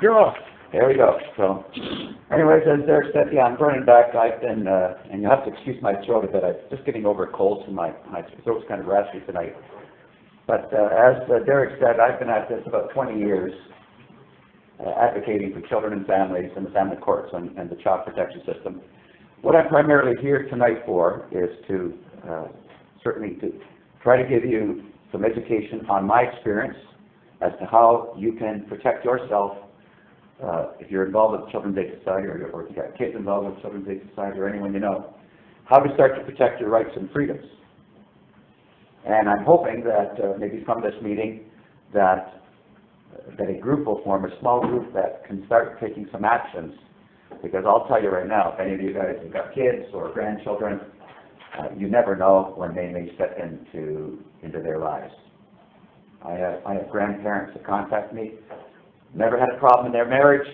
You're off. There we go. So, anyways, as Derek said, yeah, I'm Vernon Beck. I've been, and you'll have to excuse my throat a bit. I'm just getting over a cold, so my throat's kind of raspy tonight. But as Derek said, I've been at this about 20 years, advocating for children and families and the family courts and the child protection system. What I'm primarily here tonight for is to certainly to try to give you some education on my experience as to how you can protect yourself if you're involved with Children's Aid Society or if you've got kids involved with Children's Aid Society or anyone you know, how to start to protect your rights and freedoms. And I'm hoping that maybe from this meeting that a group will form, a small group that can start taking some actions. Because I'll tell you right now, if any of you guys have got kids or grandchildren, you never know when they may step into their lives. I have grandparents that contact me, never had a problem in their marriage,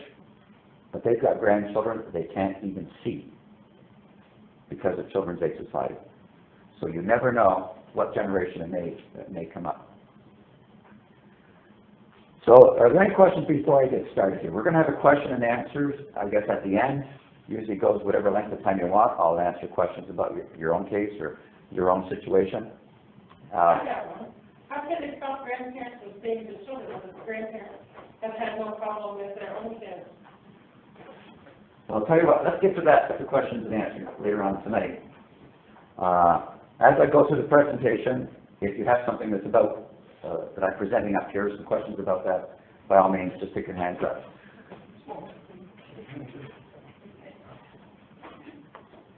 but they've got grandchildren they can't even see because of Children's Aid Society. So you never know what generation it may come up. So are there any questions before I get started here? We're going to have a question and answers, I guess, at the end. Usually goes whatever length of time you want. I'll answer questions about your own case or your own situation. How can they stop grandparents from staying with children if the grandparents have had no problem with their own kids? Well, I'll tell you what, let's get to that, the questions and answers later on tonight. As I go through the presentation, if you have something that's about that I'm presenting up here, some questions about that, by all means, just stick your hands up.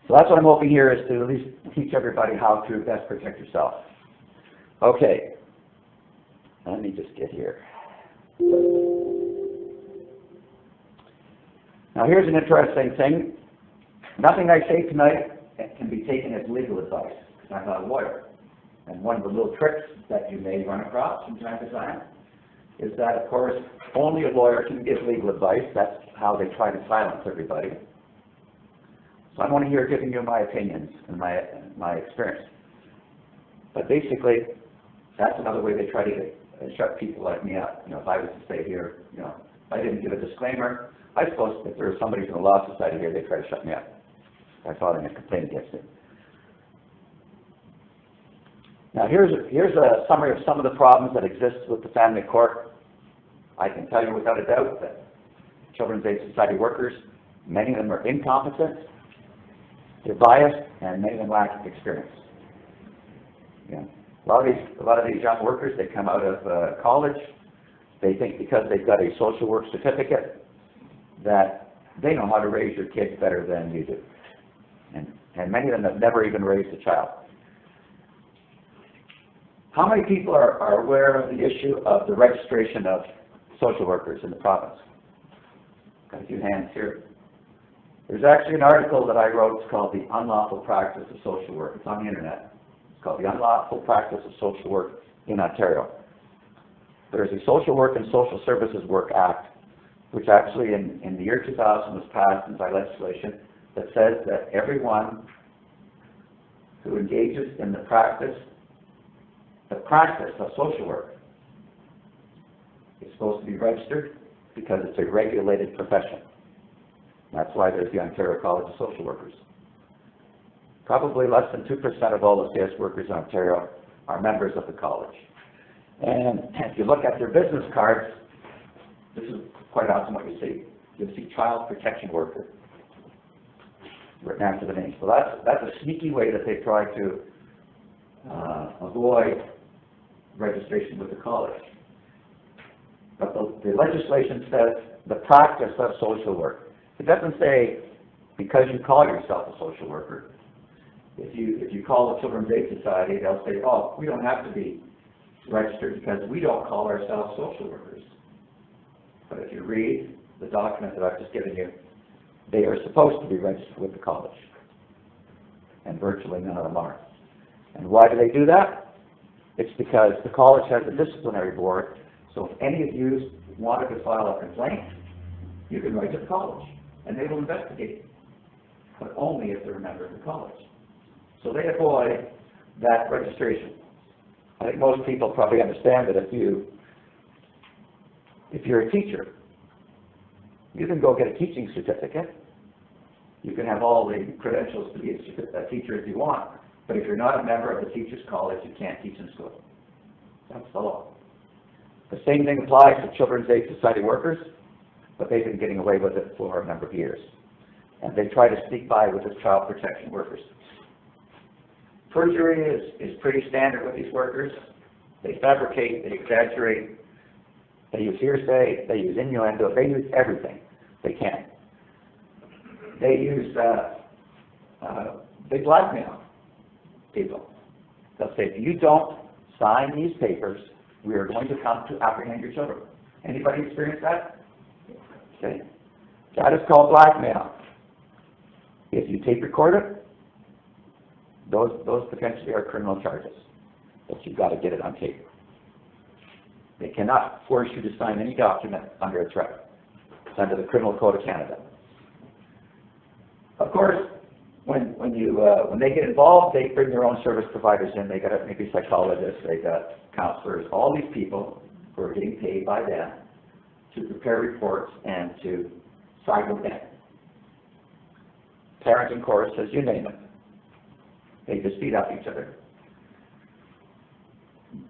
So that's what I'm hoping here is to at least teach everybody how to best protect yourself. Okay, let me just get here. Now here's an interesting thing. Nothing I say tonight can be taken as legal advice, because I'm not a lawyer. And one of the little tricks that you may run across from time to time is that, of course, only a lawyer can give legal advice. That's how they try to silence everybody. So I'm only here giving you my opinions and my experience. But basically, that's another way they try to shut people like me up. You know, if I was to say here, you know, if I didn't give a disclaimer, I suppose if there was somebody from the Law Society here, they'd try to shut me up. I thought I had a complaint against it. Now here's a summary of some of the problems that exist with the family court. I can tell you without a doubt that Children's Aid Society workers, many of them are incompetent, they're biased, and many of them lack experience. Yeah. A lot of these young workers, they come out of college, they think because they've got a social work certificate that they know how to raise your kids better than you do. And many of them have never even raised a child. How many people are aware of the issue of the registration of social workers in the province? Got a few hands here. There's actually an article that I wrote. It's called The Unlawful Practice of Social Work. It's on the internet. It's called The Unlawful Practice of Social Work in Ontario. There's a Social Work and Social Services Work Act, which actually in the year 2000 was passed by legislation that says that everyone who engages in the practice of social work is supposed to be registered because it's a regulated profession. That's why there's the Ontario College of Social Workers. Probably less than 2% of all the CS workers in Ontario are members of the college. And if you look at their business cards, this is quite often what you see. You'll see child protection worker written after the name. So that's a sneaky way that they try to avoid registration with the college. But the legislation says the practice of social work. It doesn't say because you call yourself a social worker. If you call the Children's Aid Society, they'll say, oh, we don't have to be registered because we don't call ourselves social workers. But if you read the document that I've just given you, they are supposed to be registered with the college. And virtually none of them are. And why do they do that? It's because the college has a disciplinary board, so if any of you wanted to file a complaint, you can write to the college, and they will investigate, but only if they're a member of the college. So they avoid that registration. I think most people probably understand that if you're a teacher You can go get a teaching certificate. You can have all the credentials to be a teacher if you want, but if you're not a member of the teachers' college, you can't teach in school. That's the law. The same thing applies to Children's Aid Society workers, but they've been getting away with it for a number of years. And they try to sneak by with the child protection workers. Perjury is pretty standard with these workers. They fabricate, they exaggerate, they use hearsay, they use innuendo, they use everything they can. They use, they blackmail people. They'll say, if you don't sign these papers, we are going to come to apprehend your children. Anybody experience that? Okay. That is called blackmail. If you tape record it, those potentially are criminal charges. But you've got to get it on tape. They cannot force you to sign any document under a threat. It's under the Criminal Code of Canada. Of course, when they get involved, they bring their own service providers in. They got maybe psychologists, they got counselors, all these people who are getting paid by them to prepare reports and to side with them. Parenting choruses, you name it. They just beat up each other.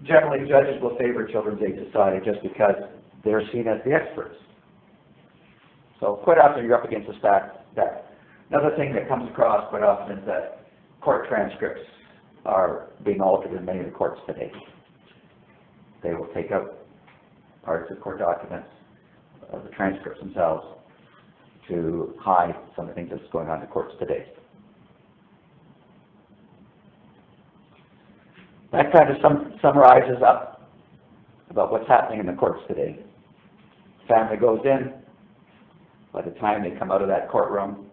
Generally, judges will favor Children's Aid Society just because they're seen as the experts. So quite often you're up against a stacked deck. Another thing that comes across quite often is that court transcripts are being altered in many of the courts today. They will take out parts of court documents, of the transcripts themselves, to hide some of the things that's going on in the courts today. That kind of summarizes up about what's happening in the courts today. Family goes in. By the time they come out of that courtroom,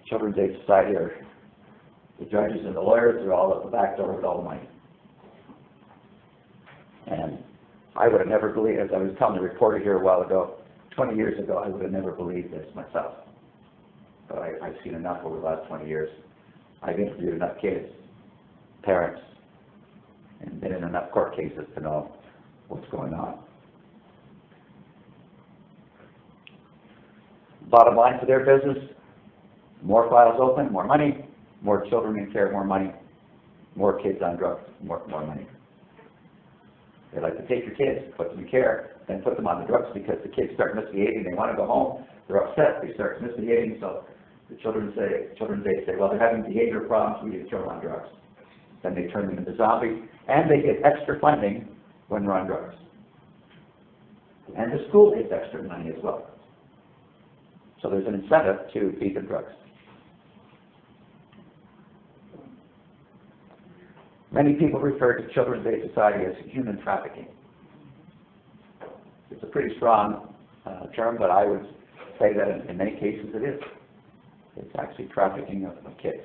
Children's Aid Society or the judges and the lawyers are all at the back door with all the money. And I would have never believed, as I was telling the reporter here a while ago, 20 years ago, I would have never believed this myself. But I've seen enough over the last 20 years. I've interviewed enough kids, parents, and been in enough court cases to know what's going on. Bottom line for their business, more files open, more money, more children in care, more money, more kids on drugs, more money. They like to take your kids, put them in care, then put them on the drugs because the kids start misbehaving, they want to go home, they're upset, they start misbehaving, so the Children's Aid say, well, they're having behavioral problems, we need to throw them on drugs. Then they turn them into zombies, and they get extra funding when they're on drugs. And the school gets extra money as well. So there's an incentive to feed them drugs. Many people refer to Children's Aid Society as human trafficking. It's a pretty strong term, but I would say that in many cases it is. It's actually trafficking of kids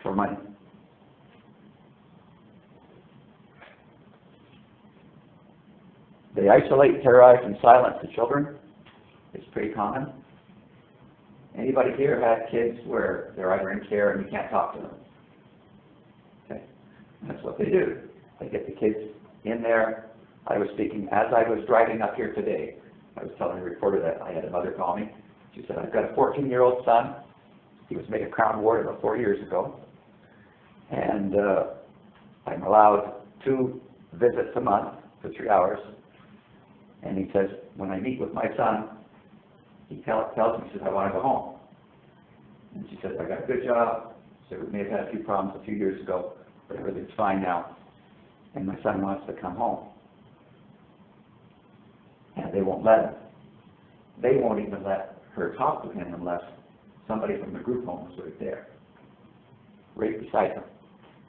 for money. They isolate, terrorize, and silence the children. It's pretty common. Anybody here had kids where they're either in care and you can't talk to them? Okay. That's what they do. They get the kids in there. I was speaking, as I was driving up here today, I was telling a reporter that I had a mother call me. She said, I've got a 14-year-old son. He was made a Crown Ward about 4 years ago. And I'm allowed 2 visits a month for 3 hours. And he says, when I meet with my son, he tells me, he says, I want to go home. And she says, I got a good job. So we may have had a few problems a few years ago, but everything's fine now. And my son wants to come home. And they won't let him. They won't even let her talk to him unless somebody from the group home is right there, right beside him.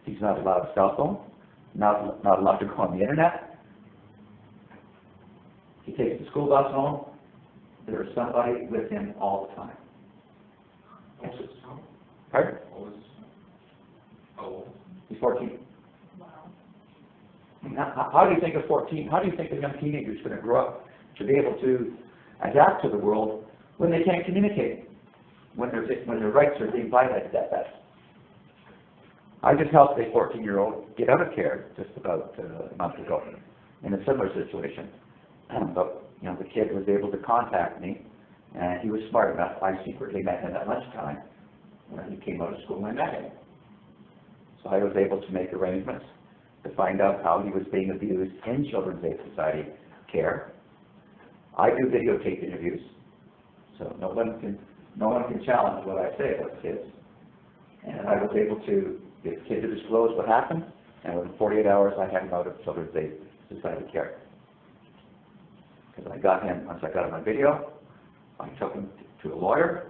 He's not allowed a cell phone, not allowed to go on the internet. He takes the school bus home. There is somebody with him all the time. Pardon? How old? He's 14. Wow. Now, how do you think a 14? How do you think a young teenager is going to grow up to be able to adapt to the world when they can't communicate, when their rights are being violated at best? I just helped a 14-year-old get out of care just about a month ago in a similar situation. But the kid was able to contact me And he was smart enough, I secretly met him at lunchtime when he came out of school and I met him. So I was able to make arrangements to find out how he was being abused in Children's Aid Society care. I do videotape interviews, so no one can challenge what I say about kids. And I was able to get the kid to disclose what happened, and within 48 hours I had him out of Children's Aid Society care. Because I got him, once I got him on video, I took him to a lawyer.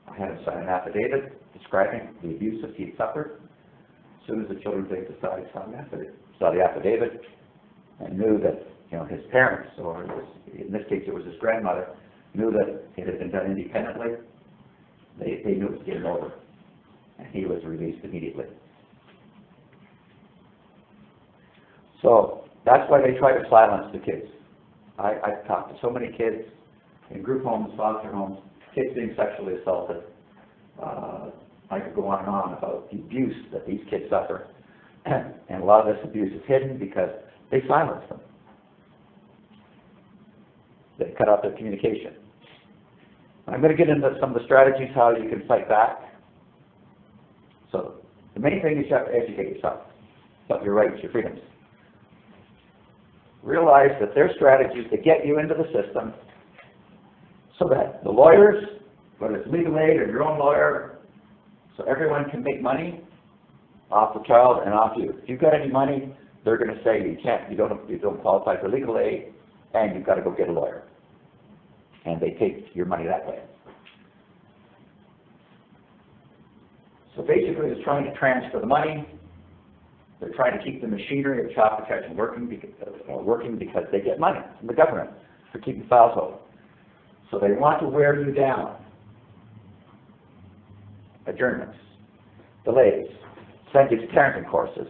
I had him sign an affidavit describing the abuse that he suffered. As soon as the Children's Aid Society saw the affidavit and knew that, you know, his parents, or in this case it was his grandmother, knew that it had been done independently, they knew it was getting over. And he was released immediately. So that's why they try to silence the kids. I've talked to so many kids in group homes, foster homes, kids being sexually assaulted. I could go on and on about the abuse that these kids suffer. And a lot of this abuse is hidden because they silence them. They cut off their communication. I'm going to get into some of the strategies how you can fight back. So the main thing is you have to educate yourself about your rights, your freedoms. Realize that there are strategies to get you into the system so that the lawyers, whether it's legal aid or your own lawyer, so everyone can make money off the child and off you. If you've got any money, they're going to say you don't qualify for legal aid, and you've got to go get a lawyer. And they take your money that way. So basically, it's trying to transfer the money. They're trying to keep the machinery of child protection working because they get money from the government for keeping files open. So they want to wear you down. Adjournments, delays, send you to parenting courses,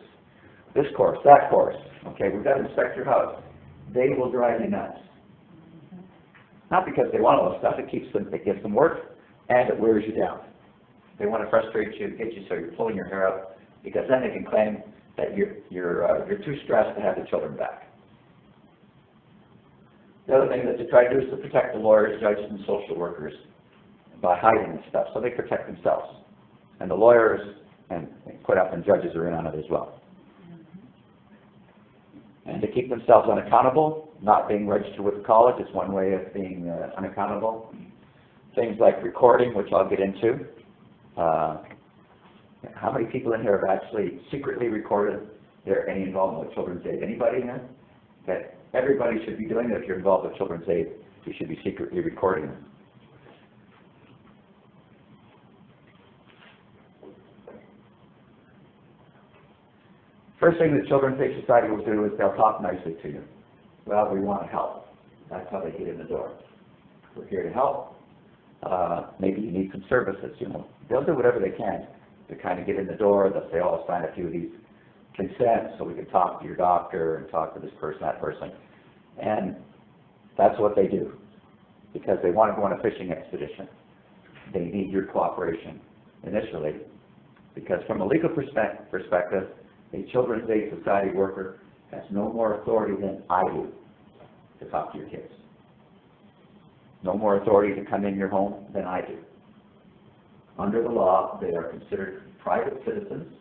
this course, that course. Okay, we've got to inspect your house. They will drive you nuts. Not because they want all this stuff, it gives them work, and it wears you down. They want to frustrate you, get you so you're pulling your hair out, because then they can claim that you're too stressed to have the children back. The other thing that they try to do is to protect the lawyers, judges, and social workers by hiding this stuff, so they protect themselves. And the lawyers and put up and judges are in on it as well. And to keep themselves unaccountable, not being registered with the college is one way of being unaccountable. Things like recording, which I'll get into. How many people in here have actually secretly recorded any involvement with Children's Aid? Anybody in here? Okay. Everybody should be doing it. If you're involved with Children's Aid, you should be secretly recording them. First thing the Children's Aid Society will do is they'll talk nicely to you. Well, we want to help. That's how they get in the door. We're here to help. Maybe you need some services, you know. They'll do whatever they can to kind of get in the door. They'll say, oh, sign a few of these consents so we can talk to your doctor and talk to this person, that person. And that's what they do because they want to go on a fishing expedition. They need your cooperation initially because from a legal perspective, a Children's Aid Society worker has no more authority than I do to talk to your kids. No more authority to come in your home than I do. Under the law, they are considered private citizens,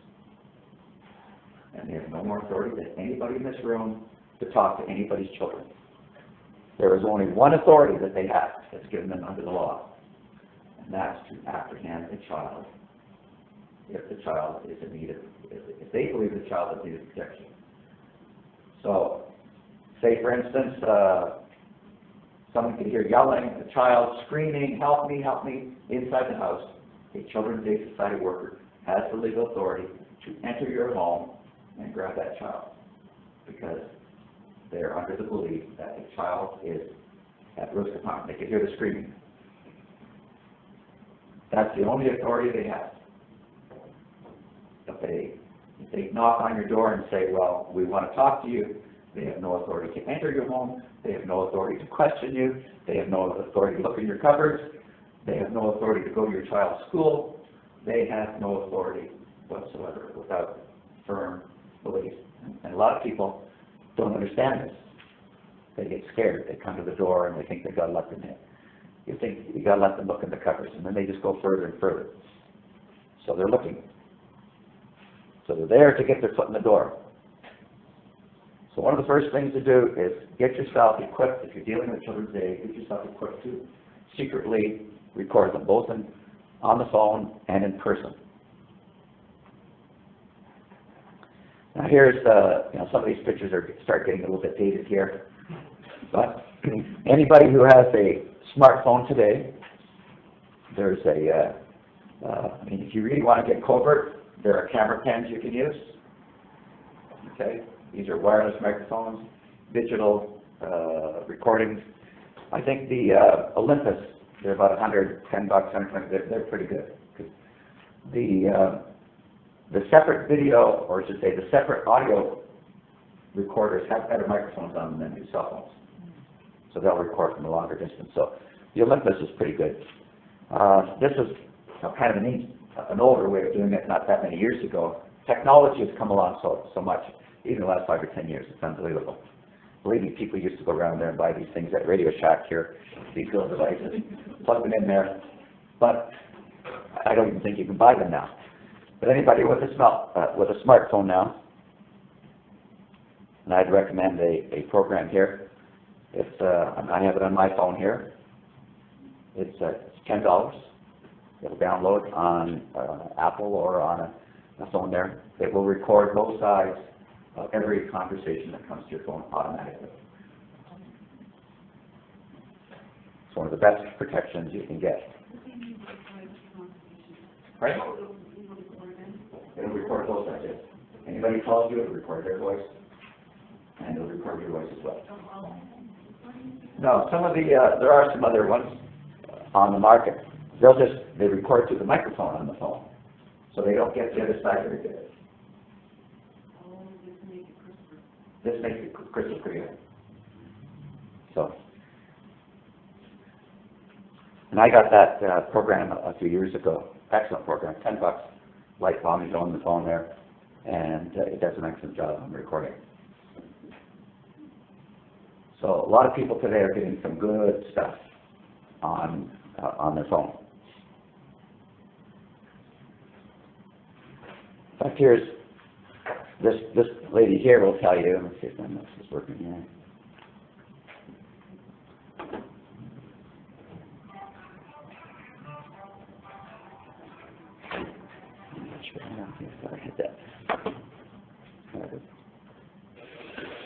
and they have no more authority than anybody in this room to talk to anybody's children. There is only one authority that they have that's given them under the law, and that's to apprehend a child if the child is in need of, if they believe the child is in need of protection. So, say for instance, someone can hear yelling, a child screaming, help me, inside the house. A Children's Aid Society worker has the legal authority to enter your home and grab that child because they're under the belief that the child is at risk of harm. They can hear the screaming. That's the only authority they have. If they knock on your door and say, well, we want to talk to you, they have no authority to enter your home. They have no authority to question you. They have no authority to look in your cupboards. They have no authority to go to your child's school. They have no authority whatsoever without firm belief. And a lot of people don't understand this. They get scared. They come to the door and they think they've got luck in it. you think you got to let them look in the covers, and then they just go further and further. So they're looking. So they're there to get their foot in the door. So one of the first things to do is get yourself equipped. If you're dealing with children's aid, get yourself equipped to secretly record them, both on the phone and in person. Now here's some of these pictures start getting a little bit dated here, but anybody who has a smartphone today, there's if you really want to get covert, there are camera pens you can use. Okay, these are wireless microphones, digital recordings. I think the Olympus, they're about $110, $120. They're pretty good. The separate video, or I should say the separate audio recorders have better microphones on them than do cell phones. So they'll record from a longer distance. So the Olympus is pretty good. This is kind of an older way of doing it, not that many years ago. Technology has come along so much, even the last 5 or 10 years. It's unbelievable. Believe me, people used to go around there and buy these things at Radio Shack here, these little devices, plug them in there. But I don't even think you can buy them now. But anybody with a smartphone now, and I'd recommend a program here. I have it on my phone here. It's $10. It'll download on Apple or on a phone there. It will record both sides of every conversation that comes to your phone automatically. It's one of the best protections you can get. Right? It'll record both sides. Anybody calls you, it'll record their voice, and it'll record your voice as well. No, there are some other ones on the market. They record through the microphone on the phone, so they don't get the other side very good. This makes it crystal clear. So, and I got that program a few years ago. Excellent program, $10. Light bomb is on the phone there, and it does an excellent job on recording. So a lot of people today are getting some good stuff on their phone. In fact, here's this lady here will tell you. Let's see if this is working here.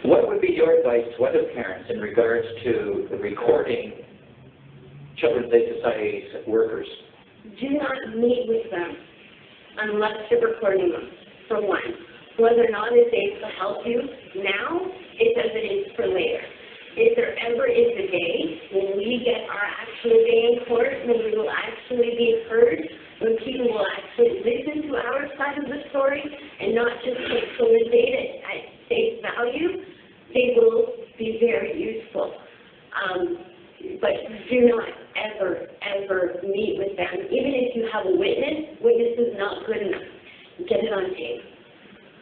What would be your advice to other parents in regards to the recording Children's Aid Society's workers? Do not meet with them unless you're recording them, for one. Whether or not it's able to help you now, it doesn't is for later. If there ever is a day when we get our actual day in court, when we will actually be heard, when people will actually listen to our side of the story and not just take Children's Aid at face value, they will be very useful. But do not ever meet with them. Even if you have a witness is not good enough. Get it on tape.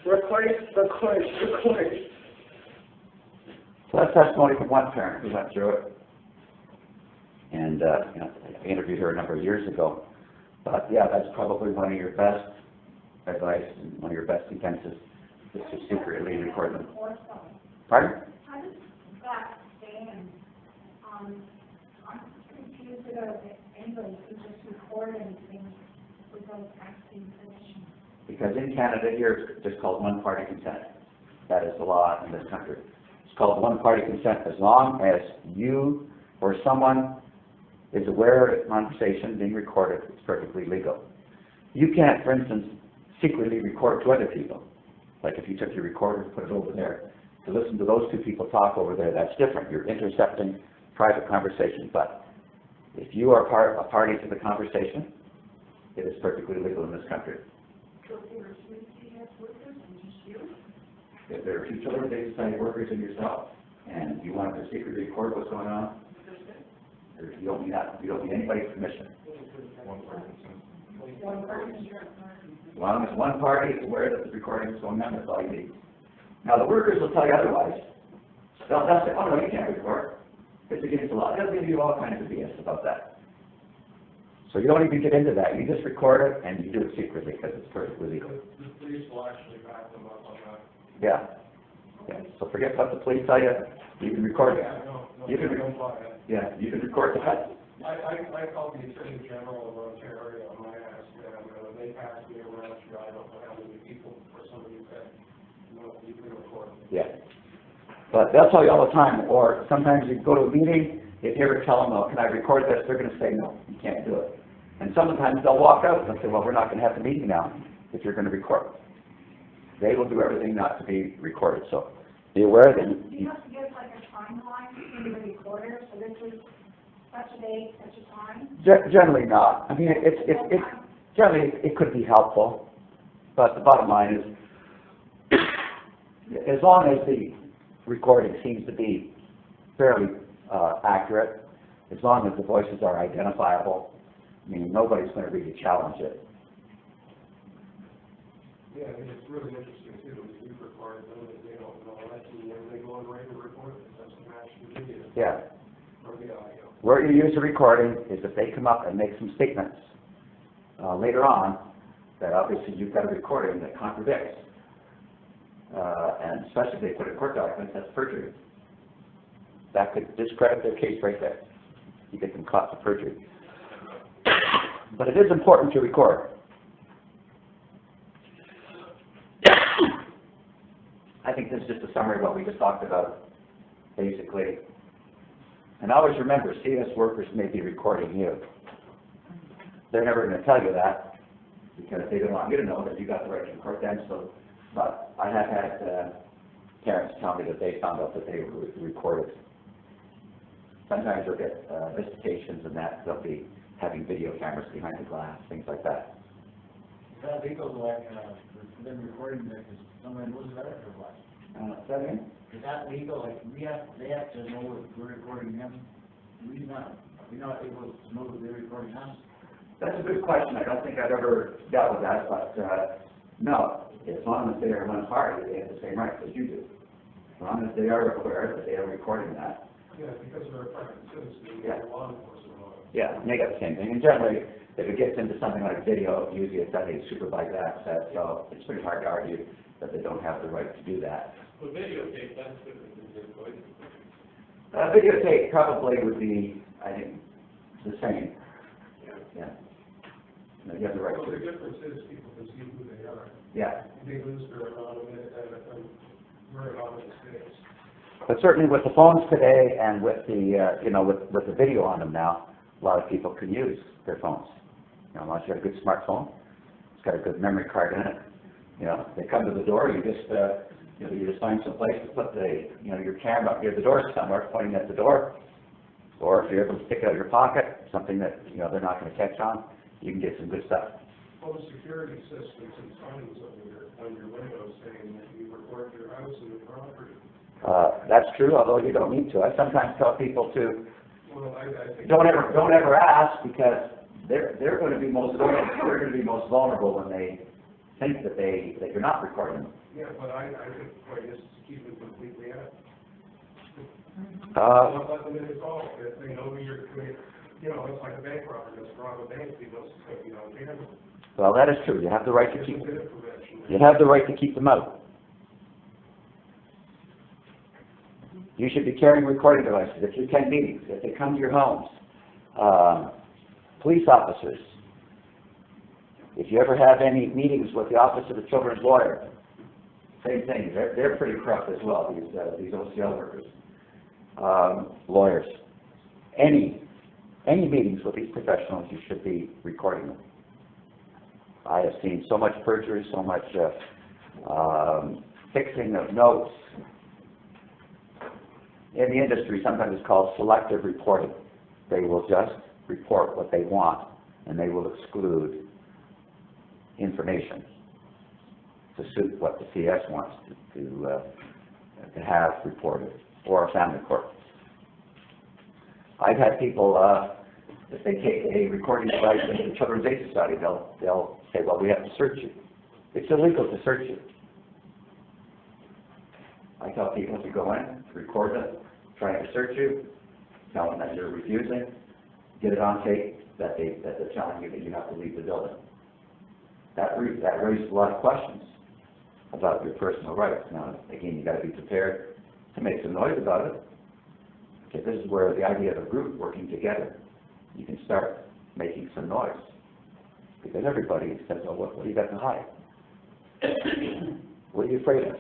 Record. So that's testimony from one parent who went through it. And I interviewed her a number of years ago. But yeah, that's probably one of your best advice and one of your best defenses is to secretly record them. Pardon? How does that stand? I'm confused about anybody who just record anything without asking permission. Because in Canada here, it's just called one-party consent. That is the law in this country. It's called one-party consent as long as you or someone is aware of a conversation being recorded. It's perfectly legal. You can't, for instance, secretly record to other people. Like if you took your recorder and put it over there to listen to those two people talk over there, that's different. You're intercepting private conversation. But if you are a party to the conversation, it is perfectly legal in this country. So if there are 3 CS workers and just you? If there are 2 Children's Aid Society workers and yourself, and you want to secretly record what's going on, you don't need that. You don't need anybody's permission. As long as one party is aware that the recording is going on, that's all you need. Now the workers will tell you otherwise. They'll say, oh no, you can't record. It's against the law. They'll give you all kinds of BS about that. So you don't even get into that. You just record it and you do it secretly because it's perfectly legal. The police will actually back them up on that. Yeah. Yeah. So forget what the police tell you. You can record it. Yeah, no, You can, don't buy it. yeah, you can record that. I called the Attorney General of Ontario and I asked them, they passed me around to, I don't know how many people, for somebody said, no, you can record it. Yeah. But they'll tell you all the time, or sometimes you go to a meeting, if you ever tell them, oh, can I record this? They're going to say, no, you can't do it. And sometimes they'll walk out and say, well, we're not going to have the meeting now if you're going to record. They will do everything not to be recorded. So be aware that You have to give like a timeline in the recorder, so this is such a date, such a time? Generally not. I mean, it's generally it could be helpful, but the bottom line is, as long as the recording seems to be fairly accurate, as long as the voices are identifiable, I mean, nobody's going to really challenge it. Yeah, and it's really interesting too, if you record them, and they don't know that, and when they go and write a report, it doesn't match the video Yeah. or the audio. Where you use the recording is if they come up and make some statements later on that obviously you've got a recording that contradicts. And especially if they put in court documents, that's perjury. That could discredit their case right there. You get them caught for perjury. But it is important to record. I think this is just a summary of what we just talked about, basically. And always remember, CS workers may be recording you. They're never going to tell you that because they don't want you to know that you got the right to record them. So, but I have had parents tell me that they found out that they were recorded. Sometimes you'll get visitations and that they'll be having video cameras behind the glass, things like that. Is that legal, like, for them recording that, because someone knows about it or what? Is that again? Is that legal, like, they have to know if we're recording them? We're not able to know that they're recording us? That's a good question. I don't think I've ever dealt with that, but no. As long as they are one party, they have the same rights as you do. As long as they are aware that they are recording that. Yeah, because they're a private citizen, Yeah. they're law enforcement on it. Yeah, and they got the same thing. And generally, if it gets into something like video, usually it's at a supervised access, so it's pretty hard to argue that they don't have the right to do that. Well, videotape, that's different than your voice. Videotape probably would be, I think, the same. Yeah. No, you have the right Well, the to. difference is people can see who they are. Yeah. They lose their anonymous, very anonymous names. But certainly with the phones today and with the, with the video on them now, a lot of people can use their phones. Unless you have a good smartphone, it's got a good memory card in it. They come to the door, you just find some place to put the, your camera near the door somewhere, pointing at the door. Or if you're able to stick it out of your pocket, something that, they're not going to catch on, you can get some good stuff. Well, the security systems and signs on your windows saying that you record your house and your property. That's true, although you don't need to. I sometimes tell people to Well, I think. don't ever ask because they're going to be most vulnerable when they think that you're not recording them. Yeah, but I think the point is to keep it completely out. Uh, Let them in the call, if they know you're doing, it's like a bank robber, just rob a bank, people, camera. well, that is true. You have the right to There's keep. a bit of prevention. You have the right to keep them out. You should be carrying recording devices if you attend meetings, if they come to your homes. Police officers. If you ever have any meetings with the Office of the Children's Lawyer, same thing. They're pretty corrupt as well, these OCL workers. Lawyers. Any meetings with these professionals, you should be recording them. I have seen so much perjury, so much fixing of notes. In the industry, sometimes it's called selective reporting. They will just report what they want, and they will exclude information to suit what the CS wants to have reported, or a family court. I've had people, if they take a recording device into the Children's Aid Society, they'll say, well, we have to search you. It's illegal to search you. I tell people to go in, record it, try to search you, tell them that you're refusing, get it on tape that they're telling you that you have to leave the building. That raises a lot of questions about your personal rights. Now, again, you got to be prepared to make some noise about it. Okay, this is where the idea of a group working together, you can start making some noise. Because everybody says, oh, what do you got to hide? What are you afraid of?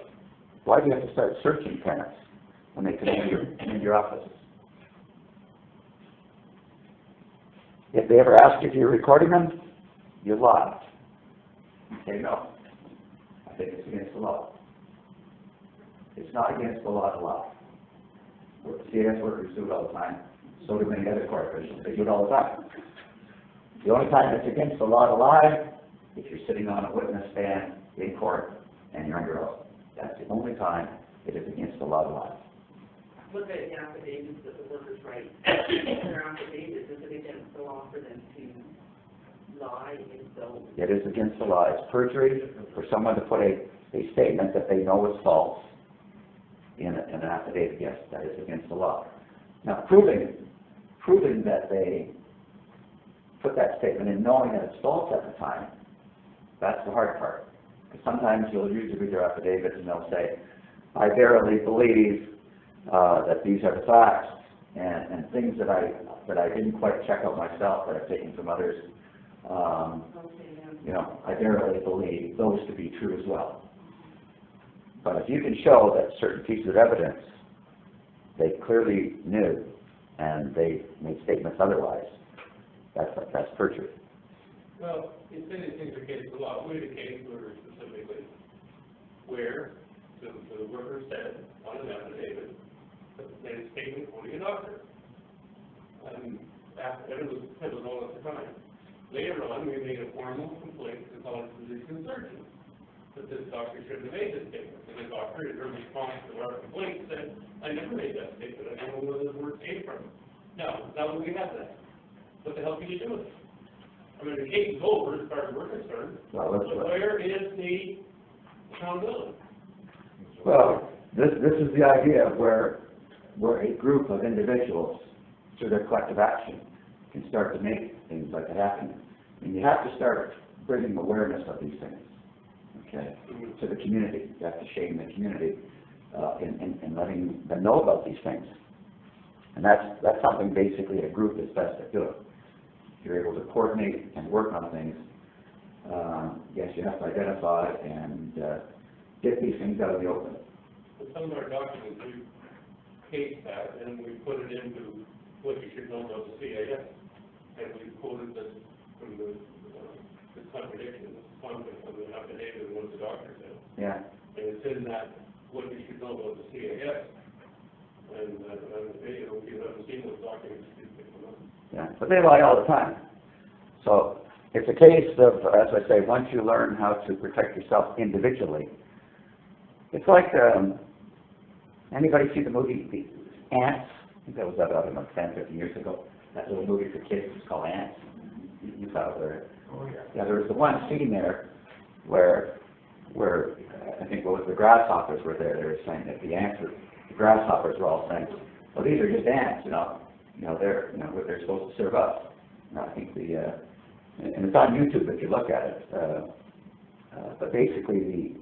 Why do you have to start searching parents when they come in your office? If they ever ask if you're recording them, you lie. Say no. I think it's against the law. It's not against the law to lie. CAS workers do it all the time. So do many other court officials. They do it all the time. The only time it's against the law to lie, if you're sitting on a witness stand in court and you're under oath. That's the only time it is against the law to lie. Look at the affidavits that the workers write. Their affidavits, is it against the law for them to lie and so? It is against the law. It's perjury for someone to put a statement that they know is false in an affidavit. Yes, that is against the law. Now, proving that they put that statement in knowing that it's false at the time, that's the hard part. Because sometimes you'll usually read their affidavits and they'll say, I verily believe that these are the facts, and things that I didn't quite check out myself that I've taken from others, I verily believe those to be true as well. But if you can show that certain pieces of evidence they clearly knew and they made statements otherwise, that's perjury. Well, in saying these things are against the law, we had a case specifically where the worker said on an affidavit that made a statement quoting a doctor. And it was all at the time. Later on, we made a formal complaint to the college physician surgeon that this doctor shouldn't have made this statement. And the doctor, in her response to our complaint, said, I never made that statement. I don't know where those words came from. Now that we have that, what the hell can you do with it? I mean, the case is over as far as we're concerned. But where is the accountability? Well, this is the idea where a group of individuals, through their collective action, can start to make things like that happen. And you have to start bringing awareness of these things, okay, to the community. You have to shame the community in letting them know about these things. And that's something basically a group is best at doing. If you're able to coordinate and work on things, yes, you have to identify and get these things out of the open. With some of our documents, we case that and we put it into what you should know about the CAS. And we quoted this from the contradiction, the conflict of the affidavit of what the doctor said. Yeah. And it's in that what you should know about the CAS. And you haven't seen those documents. Yeah, but they lie all the time. So it's a case of, as I say, once you learn how to protect yourself individually, it's like, anybody see the movie The Ants? I think that was about, 10, 15 years ago. That little movie for kids was called Ants. You saw it there. Oh, yeah. Yeah, there was the one scene there where I think what was the grasshoppers were there. They were saying that the grasshoppers were all saying, well, these are just ants, they're what they're supposed to serve us. And I think and it's on YouTube if you look at it. But basically,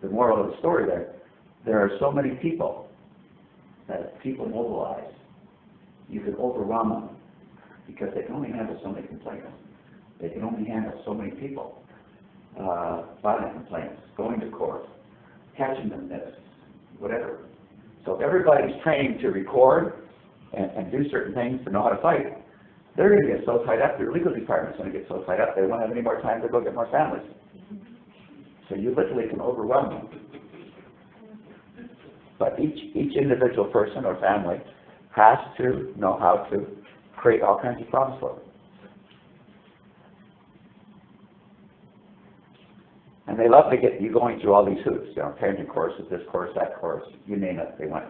the moral of the story there are so many people that if people mobilize, you can overwhelm them because they can only handle so many complaints. They can only handle so many people filing complaints, going to court, catching them this, whatever. So if everybody's trained to record and do certain things to know how to fight, they're going to get so tied up, their legal department's going to get so tied up, they won't have any more time to go get more families. So you literally can overwhelm them. But each individual person or family has to know how to create all kinds of problems for them. And they love to get you going through all these hoops, parenting courses, this course, that course, you name it, they want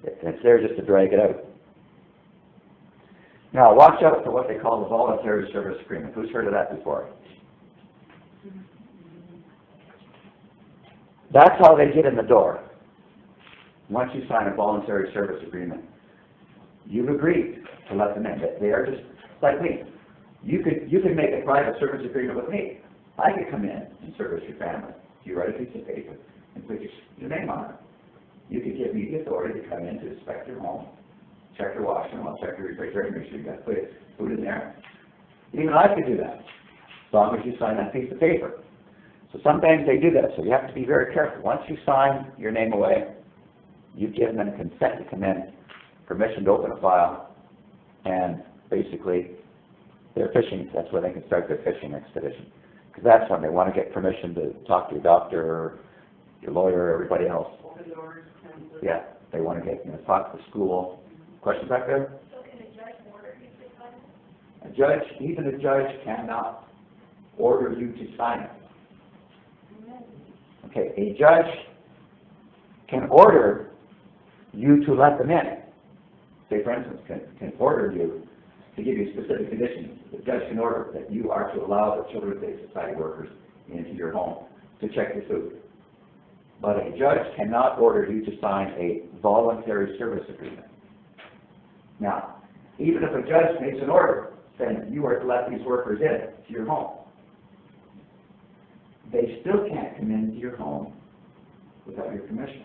it. It's there just to drag it out. Now, watch out for what they call the voluntary service agreement. Who's heard of that before? That's how they get in the door. Once you sign a voluntary service agreement, You've agreed to let them in. They are just like me. You could make a private service agreement with me. I could come in and service your family. You write a piece of paper and put your name on it. You could give me the authority to come in to inspect your home, check your washing, check your refrigerator, make sure you got food in there. Even I could do that, as long as you sign that piece of paper. So sometimes they do that, so you have to be very careful. Once you sign your name away, you've given them consent to come in, permission to open a file, and basically their fishing, that's where they can start their fishing expedition. Because that's when they want to get permission to talk to your doctor, your lawyer, everybody else. Open doors, Yeah, they want to get, talk to the school. Questions back there? So can a judge order you to sign it? A judge, even a judge cannot order you to sign it. Okay, a judge can order you to let them in. Say, for instance, can order you to give you specific conditions. The judge can order that you are to allow the Children's Aid Society workers into your home to check your food. But a judge cannot order you to sign a voluntary service agreement. Now, even if a judge makes an order saying you are to let these workers in to your home, they still can't come into your home without your permission.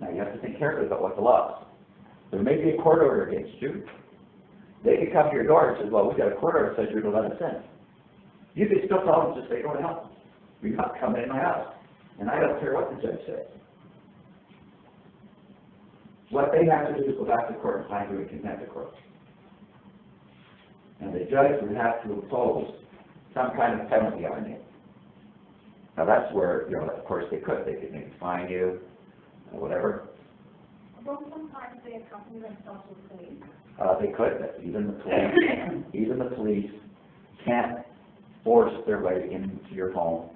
Now, you have to think carefully about what the law is. There may be a court order against you. They could come to your door and say, well, we've got a court order that says you're to let us in. You could still tell them to say, go to hell. You're not coming in my house. And I don't care what the judge says. What they have to do is go back to court and find you in contempt of court. And the judge would have to impose some kind of penalty on you. Now that's where, of course they could. They could maybe fine you, or whatever. Don't sometimes they accompany themselves with police? They could, but even the police can't force their way into your home.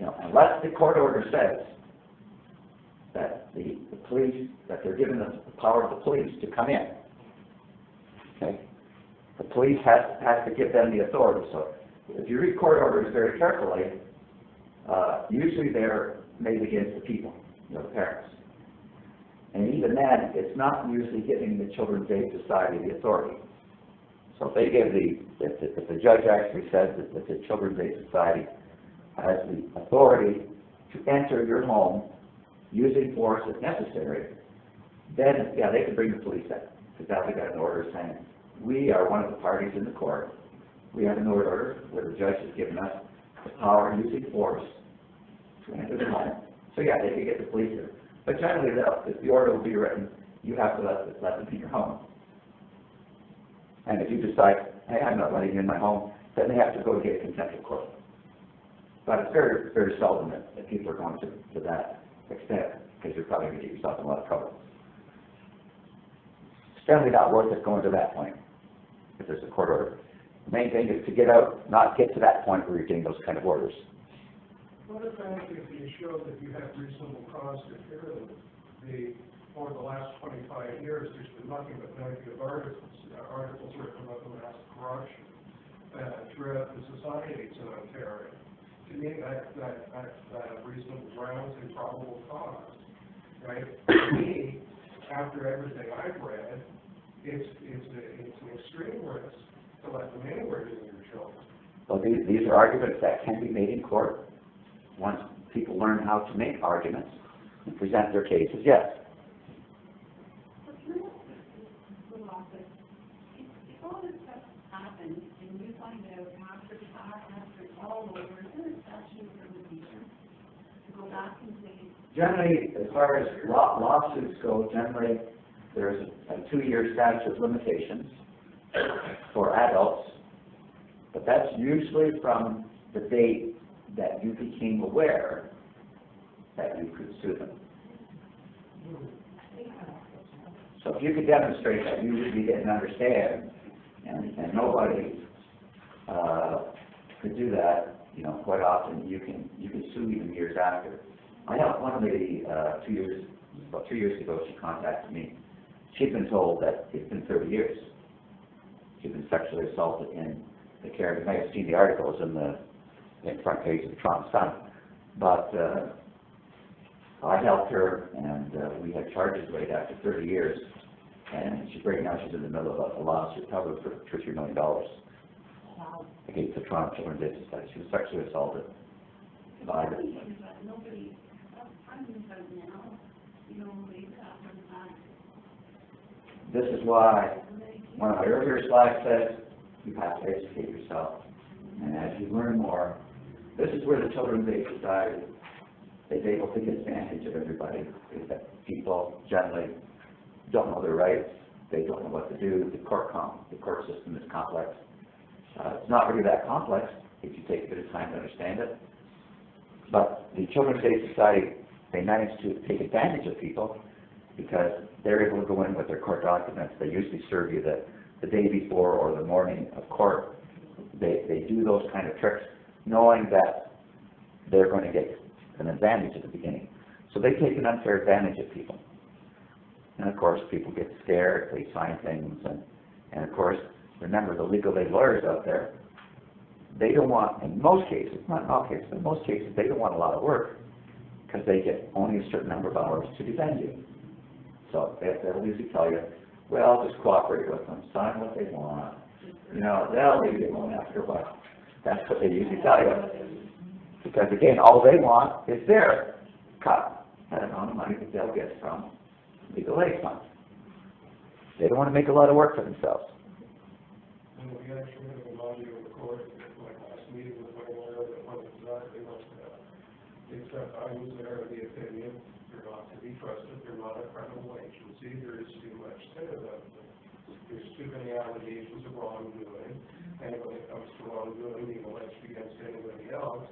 Unless the court order says that the police, that they're given the power of the police to come in. Okay? The police has to give them the authority. So if you read court orders very carefully, usually they're made against the people, the parents. And even then, it's not usually giving the Children's Aid Society the authority. So if they give if the judge actually says that the Children's Aid Society has the authority to enter your home using force if necessary, then, yeah, they can bring the police in. Because now they got an order saying, we are one of the parties in the court. We have an order where the judge has given us the power using force to enter the home. So yeah, they can get the police in. But generally, if the order will be written, you have to let them in your home. And if you decide, hey, I'm not letting you in my home, then they have to go get contempt of court. But it's very, very seldom that people are going to that extent, because you're probably going to get yourself in a lot of trouble. It's generally not worth it going to that point, if there's a court order. The main thing is to get out, not get to that point where you're getting those kind of orders. What about if you show that you have reasonable cause to fear them? Over the last 25 years, there's been nothing but negative articles written about the mass corruption throughout the societies in Ontario. To me, that's reasonable grounds and probable cause, right? To me, after everything I've read, it's an extreme risk to let them anywhere near your children. Well, these are arguments that can be made in court. Once people learn how to make arguments and present their cases, yes. If all this stuff happens and you find out after the fact, after it's all over, is there a statute of limitations to go back and say? Generally, as far as lawsuits go, generally there's a 2-year statute of limitations for adults, but that's usually from the date that you became aware that you could sue them. So if you could demonstrate that you really didn't understand, and nobody could do that, quite often you can sue even years after. I have one lady about 3 years ago, she contacted me. She'd been told that it's been 30 years. She'd been sexually assaulted in the care. You may have seen the articles in the front page of the Toronto Sun. But I helped her, and we had charges laid after 30 years, and right now she's in the middle of a lawsuit, probably for $2 or $3 million against the Toronto Children's Aid Society. She was sexually assaulted by her. Nobody, I'm in front now, you don't believe that from time. This is why one of my earlier slides says you have to educate yourself. And as you learn more, this is where the Children's Aid Society is able to take advantage of everybody. Is that people generally don't know their rights, they don't know what to do. The court system is complex. It's not really that complex if you take a bit of time to understand it. But the Children's Aid Society, they manage to take advantage of people because they're able to go in with their court documents. They usually serve you the day before or the morning of court. They do those kind of tricks knowing that they're going to get an advantage at the beginning. So they take an unfair advantage of people. And of course, people get scared, they sign things, and of course, remember the legal aid lawyers out there, they don't want, in most cases, not in all cases, but in most cases, they don't want a lot of work because they get only a certain number of hours to defend you. So they'll usually tell you, well, just cooperate with them, sign what they want. You know, they'll leave you alone after a while. That's what they usually tell you. Because again, all they want is their cut, that amount of money that they'll get from legal aid funds. They don't want to make a lot of work for themselves. And we actually have a lobby of the court, like last meeting with my lawyer, that was exactly like that. Except I was there of the opinion, they're not to be trusted, they're not a credible agency, there is too much said about them. There's too many allegations of wrongdoing, and when it comes to wrongdoing being alleged against anybody else,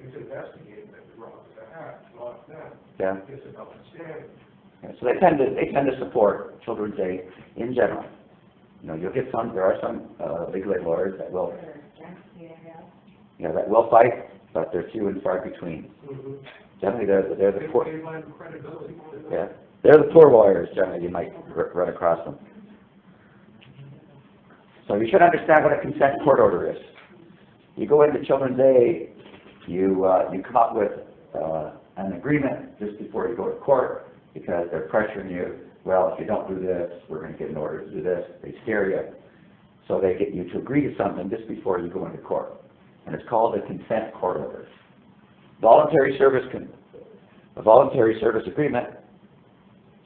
it's investigated that the wrong is a act, not them. Yeah. It's about the standard. Yeah, so they tend to support Children's Aid in general. You know, you'll get some. There are some legal aid lawyers that will, that will fight, but they're few and far between. Mm-hmm. Generally, they're the poor. They lack credibility. Yeah, they're the poor lawyers. Generally, you might run across them. So you should understand what a consent court order is. You go into Children's Aid, you come up with an agreement just before you go to court because they're pressuring you. Well, if you don't do this, we're going to get an order to do this. They scare you. So they get you to agree to something just before you go into court. And it's called a consent court order. A voluntary service agreement,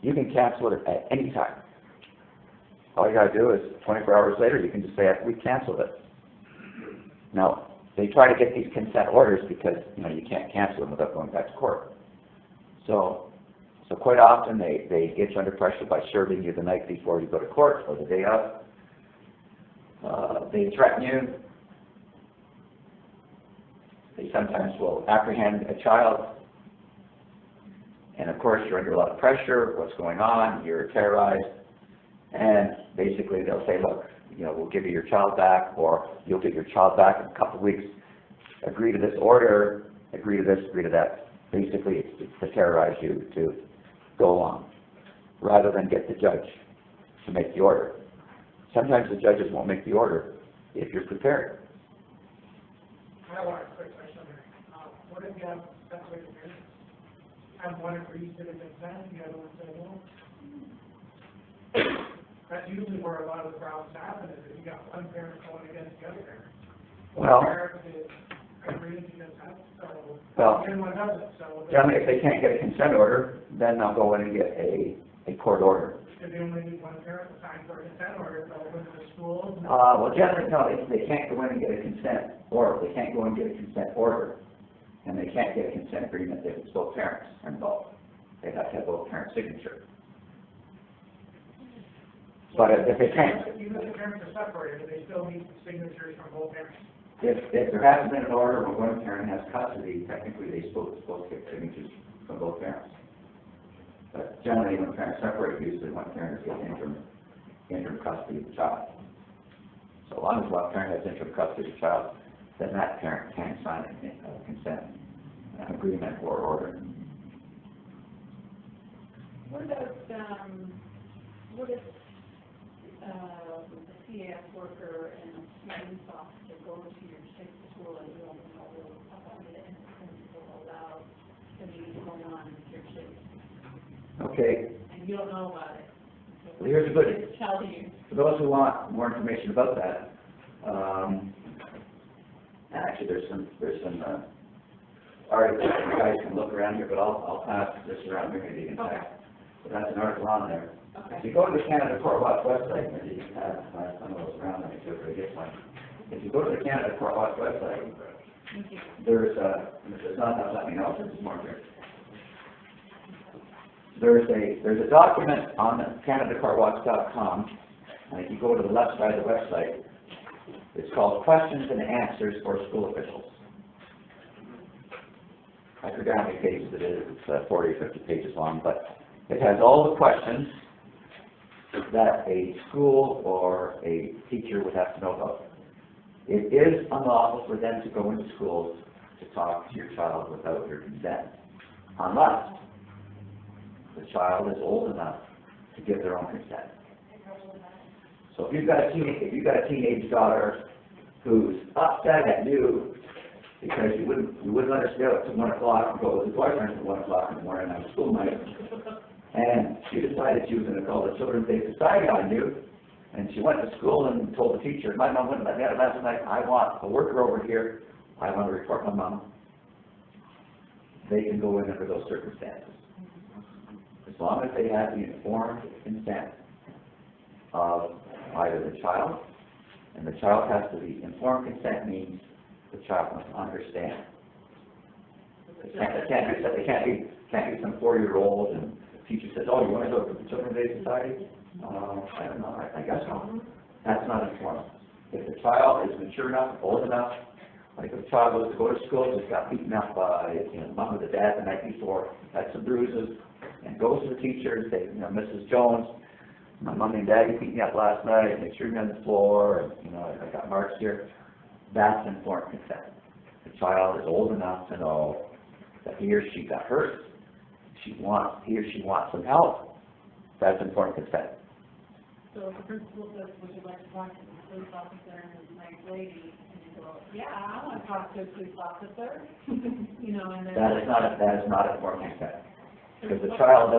you can cancel it at any time. All you got to do is 24 hours later, you can just say, we canceled it. Now, they try to get these consent orders because, you can't cancel them without going back to court. So quite often they get you under pressure by serving you the night before you go to court or the day of. They threaten you. They sometimes will apprehend a child. And of course you're under a lot of pressure, what's going on, you're terrorized. And basically they'll say, look, we'll give you your child back, or you'll get your child back in a couple of weeks. Agree to this order, agree to this, agree to that. Basically it's to terrorize you to go along, rather than get the judge to make the order. Sometimes the judges won't make the order if you're prepared. I want a quick question. What if you have separated parents? And one agrees to the consent, the other one says no? That's usually where a lot of the problems happen, is if you got one parent going against the other parent. Well, One parent is agreeing to consent, so, Well, and one doesn't, so. generally if they can't get a consent order, then they'll go in and get a court order. If they only need one parent to sign for a consent order, they'll go to the schools. Well, generally, no, they can't go in and get a consent order. They can't go and get a consent order. And they can't get a consent agreement if it's both parents are involved. They have to have both parents' signature. But if they can't, Even if the parents are separated, they still need signatures from both parents. if there hasn't been an order where one parent has custody, technically they're supposed to get signatures from both parents. But generally, when parents separate, usually one parent gets interim custody of the child. So long as one parent has interim custody of the child, then that parent can sign a consent agreement or order. What about, what if, the CAF worker and a police officer go to your sixth school and you don't know about it and the principal allowed to be Okay, and you don't know about it. well, here's a good, It's telling you. for those who want more information about that, actually, there's some articles that you guys can look around here, but I'll pass this around here, maybe you can Okay. check. But that's an article on there. Okay. If you go to the Canada Court Watch website, maybe you can have, I don't know what's around there, if I get one. If you go to the Canada Court Watch website, there's not, let me know if this is more clear. There's a document on CanadaCourtWatch.com, and if you go to the left side of the website, it's called Questions and Answers for School Officials. I forgot how many pages it is, it's 40 or 50 pages long, but it has all the questions that a school or a teacher would have to know about. It is unlawful for them to go into schools to talk to your child without your consent, unless the child is old enough to give their own consent. So if you've got a teenage daughter who's upset at you because you wouldn't let her stay up till 1 o'clock and go with his boyfriend at 1 o'clock in the morning on a school night, and she decided she was going to call the Children's Day Society on you, and she went to school and told the teacher, my mom wouldn't let me out last night, I want a worker over here, I want to report my mom. They can go in under those circumstances. As long as they have the informed consent of either the child, and the child has to be, informed consent means the child must understand. It can't be some 4-year-old and the teacher says, oh, you want to go to the Children's Day Society? I don't know, I guess so. That's not informed. If the child is mature enough, old enough, like if a child goes to school, just got beaten up by mom or the dad the night before, had some bruises, and goes to the teacher and says, Mrs. Jones, my mom and daddy beat me up last night, and they threw me on the floor, and I got marks here. That's informed consent. The child is old enough to know that he or she got hurt. He or she wants some help. That's informed consent. So if the principal says, would you like to talk to the police officer and this nice lady, and you go, yeah, I want to talk to a police officer, and then. That is not informed consent. Because the child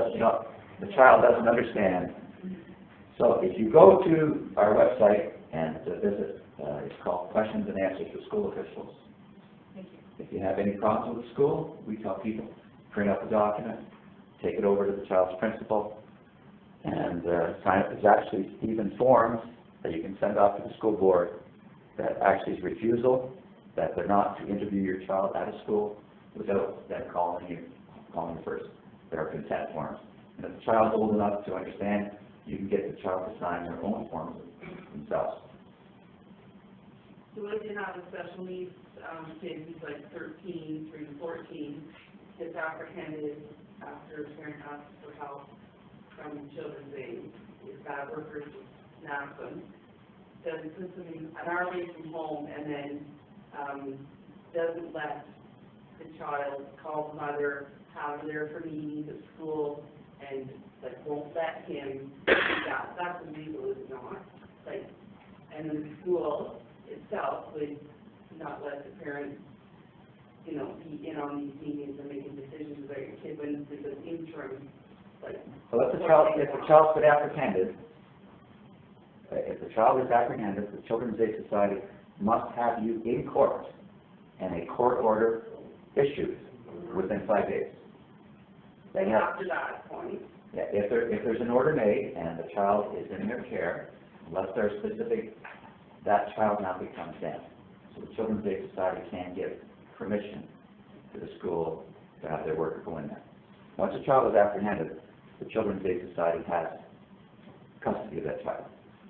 doesn't understand. So if you go to our website and visit, it's called Questions and Answers for School Officials. If you have any problems with the school, we tell people, print out the document, take it over to the child's principal, and sign up. There's actually even forms that you can send off to the school board that actually is refusal, that they're not to interview your child at a school without them calling you first. There are consent forms. And if the child's old enough to understand, you can get the child to sign their own forms themselves. So if you have a special needs kid who's like 13 through 14, gets apprehended after a parent asks for help from Children's Aid, if bad workers snap them, then puts them an hour away from home and then doesn't let the child call the mother, have her there for meetings at school, and won't let him do that. That's illegal, is it not? And then the school itself would not let the parents, be in on these meetings and making decisions about your kid when there's an interim, So if the child's been apprehended, the Children's Day Society must have you in court and a court order issued within 5 days. After that point. Yeah, if there's an order made and the child is in their care, unless they're specific, that child now becomes them. So the Children's Day Society can give permission to the school to have their worker go in there. Once a child is apprehended, the Children's Day Society has custody of that child.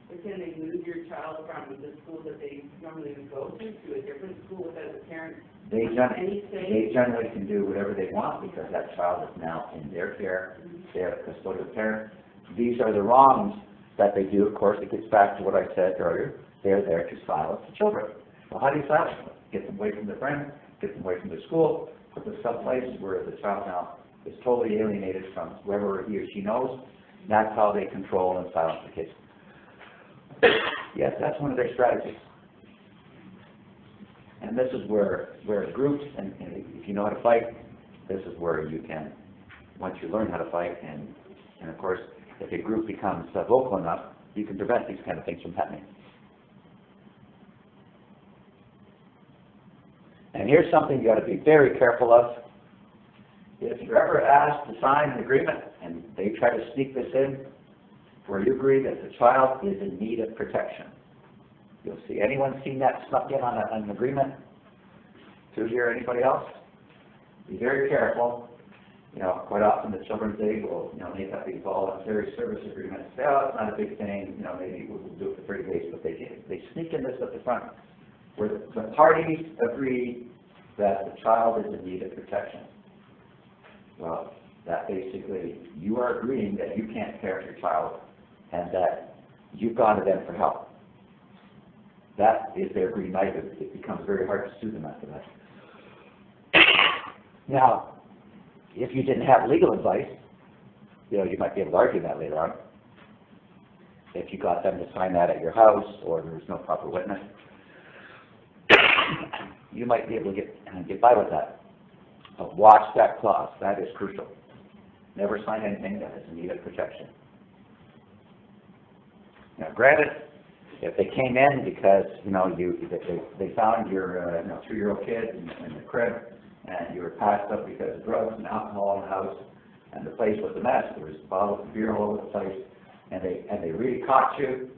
But can they move your child from the school that they normally would go to a different school without the parent? They generally can do whatever they want because that child is now in their care. They have a custodial parent. These are the wrongs that they do. Of course, it gets back to what I said earlier. They're there to silence the children. Well, how do you silence them? Get them away from their friends, get them away from their school, put them someplace where the child now is totally alienated from whoever he or she knows. That's how they control and silence the kids. Yes, that's one of their strategies. And this is where groups, and if you know how to fight, this is where you can, once you learn how to fight and And of course, if a group becomes vocal enough, you can prevent these kind of things from happening. And here's something you got to be very careful of. If you're ever asked to sign an agreement and they try to sneak this in, where you agree that the child is in need of protection. You'll see, anyone seen that snuck in on an agreement? Through here, anybody else? Be very careful. You know, quite often the Children's Aid will, make up these voluntary service agreements. Say, oh, it's not a big thing, maybe we'll do it for 30 days, but they sneak in this at the front, where the parties agree that the child is in need of protection. Well, that basically, you are agreeing that you can't care for your child and that you've gone to them for help. That is their green light. It becomes very hard to sue them after that. Now, if you didn't have legal advice, you might be able to argue that later on. If you got them to sign that at your house or there was no proper witness, you might be able to get by with that. But watch that clause. That is crucial. Never sign anything that is in need of protection. Now, granted, if they came in because they found your 3-year-old kid in the crib and you were passed up because of drugs and alcohol in the house and the place was a mess, there was bottles of beer all over the place, and they really caught you,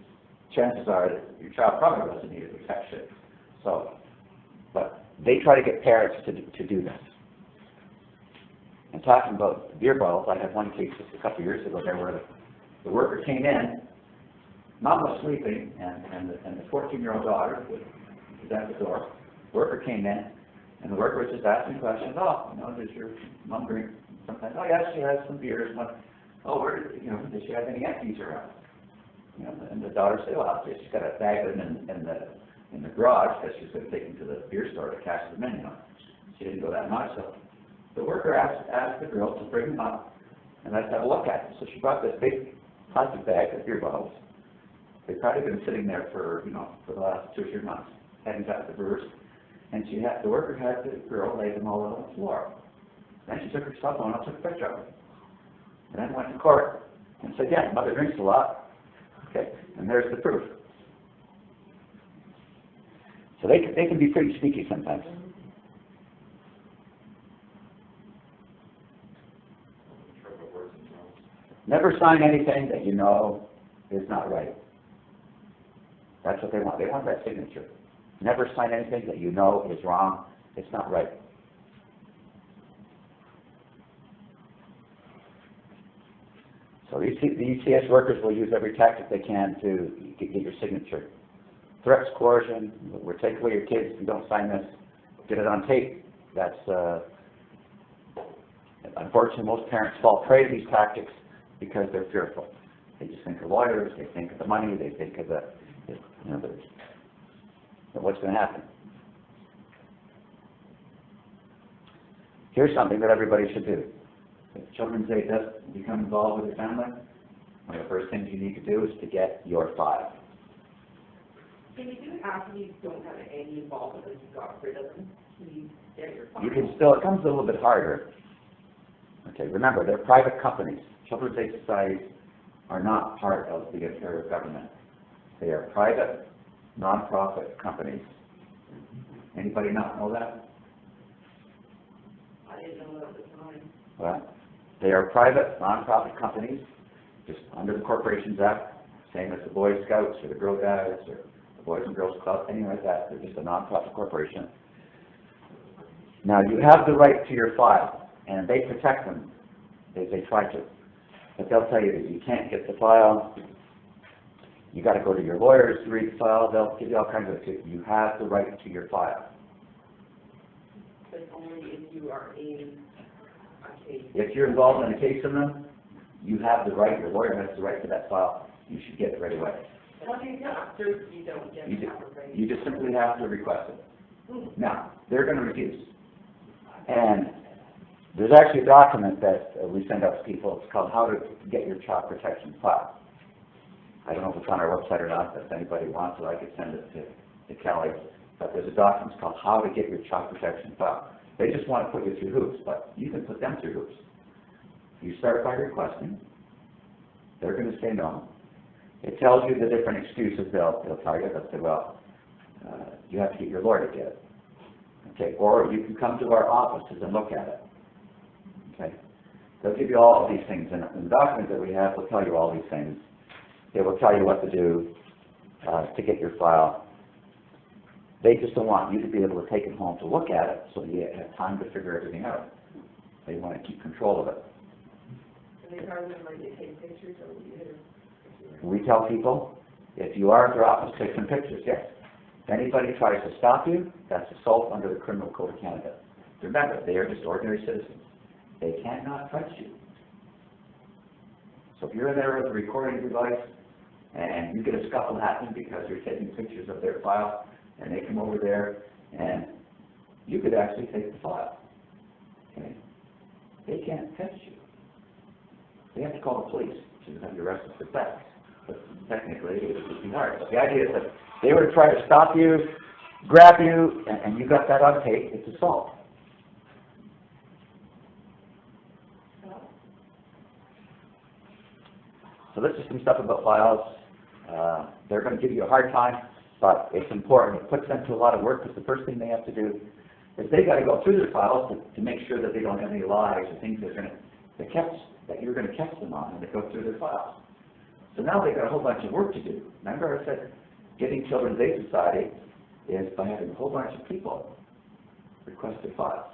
chances are that your child probably was in need of protection. So, but they try to get parents to do this. And talking about beer bottles, I had one case just a couple of years ago there where the worker came in, mom was sleeping, and the 14-year-old daughter was at the door. The worker came in, and the worker was just asking questions. Oh, does your mom drink sometimes? Oh, yes, she has some beers. Oh, does she have any empties around? And the daughter said, well, she's got a bag of them in the garage because she's going to take them to the beer store to cash them in. She didn't go that much, so the worker asked the girl to bring them up, and let's have a look at them. So she brought this big plastic bag of beer bottles. They've probably been sitting there for the last 2 or 3 months, hadn't got the brewers, and the worker had the girl lay them all on the floor. Then she took her cell phone and took a picture of them. And then went to court and said, yeah, mother drinks a lot. Okay, and there's the proof. So they can be pretty sneaky sometimes. Never sign anything that you know is not right. That's what they want. They want that signature. Never sign anything that you know is wrong. It's not right. So the ECS workers will use every tactic they can to get your signature. Threats, coercion, we'll take away your kids if you don't sign this. Get it on tape. That's, unfortunately, most parents fall prey to these tactics because they're fearful. They just think of lawyers, they think of the money, they think of what's going to happen. Here's something that everybody should do. If Children's Aid does become involved with your family, one of the first things you need to do is to get your file. Can you do it after you don't have any involvement and you got rid of them? Can you get your file? You can still, it comes a little bit harder. Okay, remember, they're private companies. Children's Aid Societies are not part of the Ontario government. They are private, non-profit companies. Anybody not know that? I didn't know that at the time. Well, they are private, non-profit companies, just under the Corporations Act, same as the Boy Scouts or the Girl Guides or the Boys and Girls Club, anything like that. They're just a non-profit corporation. Now, you have the right to your file, and they protect them. They try to. But they'll tell you that you can't get the file. You got to go to your lawyers to read the file. They'll give you all kinds of tips. You have the right to your file. But only if you are in a case. If you're involved in a case of them, you have the right, your lawyer has the right to that file. You should get it right away. What do you do after you don't get it? You just simply have to request it. Now, they're going to refuse. And there's actually a document that we send out to people. It's called How to Get Your Child Protection File. I don't know if it's on our website or not, but if anybody wants it, I could send it to Kelly. But there's a document called How to Get Your Child Protection File. They just want to put you through hoops, but you can put them through hoops. You start by requesting, They're going to say no. It tells you the different excuses they'll tell you. They'll say, well, you have to get your lawyer to get it. Okay, or you can come to our offices and look at it. Okay, they'll give you all of these things, and the document that we have will tell you all these things. They will tell you what to do to get your file. They just don't want you to be able to take it home to look at it so you have time to figure everything out. They want to keep control of it. And they probably like they take pictures or either. We tell people, if you are at their office, take some pictures, yes. If anybody tries to stop you, that's assault under the Criminal Code of Canada. Remember, they are just ordinary citizens. They cannot touch you. So if you're in there with a recording device and you get a scuffle happen because you're taking pictures of their file and they come over there and you could actually take the file. Okay? They can't touch you. They have to call the police to have you arrested for theft. But technically, it would be hard. But the idea is that they were to try to stop you, grab you, and you got that on tape, it's assault. So this is some stuff about files. They're going to give you a hard time, but it's important. It puts them to a lot of work because the first thing they have to do is they got to go through their files to make sure that they don't have any lies or things that you're going to catch them on, and they go through their files. So now they've got a whole bunch of work to do. Remember I said getting Children's Aid Society is by having a whole bunch of people request their files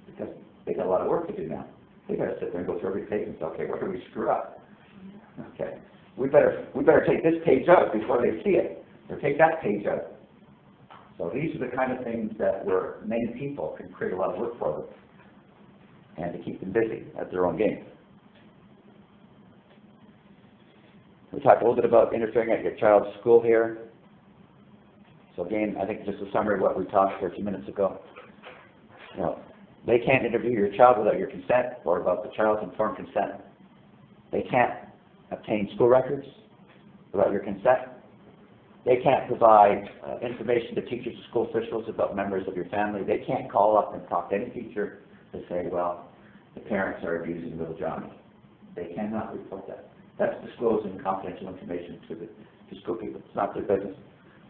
because they got a lot of work to do now. They got to sit there and go through every page and say, okay, what did we screw up? Okay, we better take this page out before they see it, or take that page out. So these are the kind of things that where many people can create a lot of work for them and to keep them busy at their own game. We talked a little bit about interfering at your child's school here. So again, I think just a summary of what we talked for a few minutes ago. You know, they can't interview your child without your consent or about the child's informed consent. They can't obtain school records without your consent. They can't provide information to teachers or school officials about members of your family. They can't call up and talk to any teacher to say, well, the parents are abusing little Johnny. They cannot report that. That's disclosing confidential information to school people. It's not their business.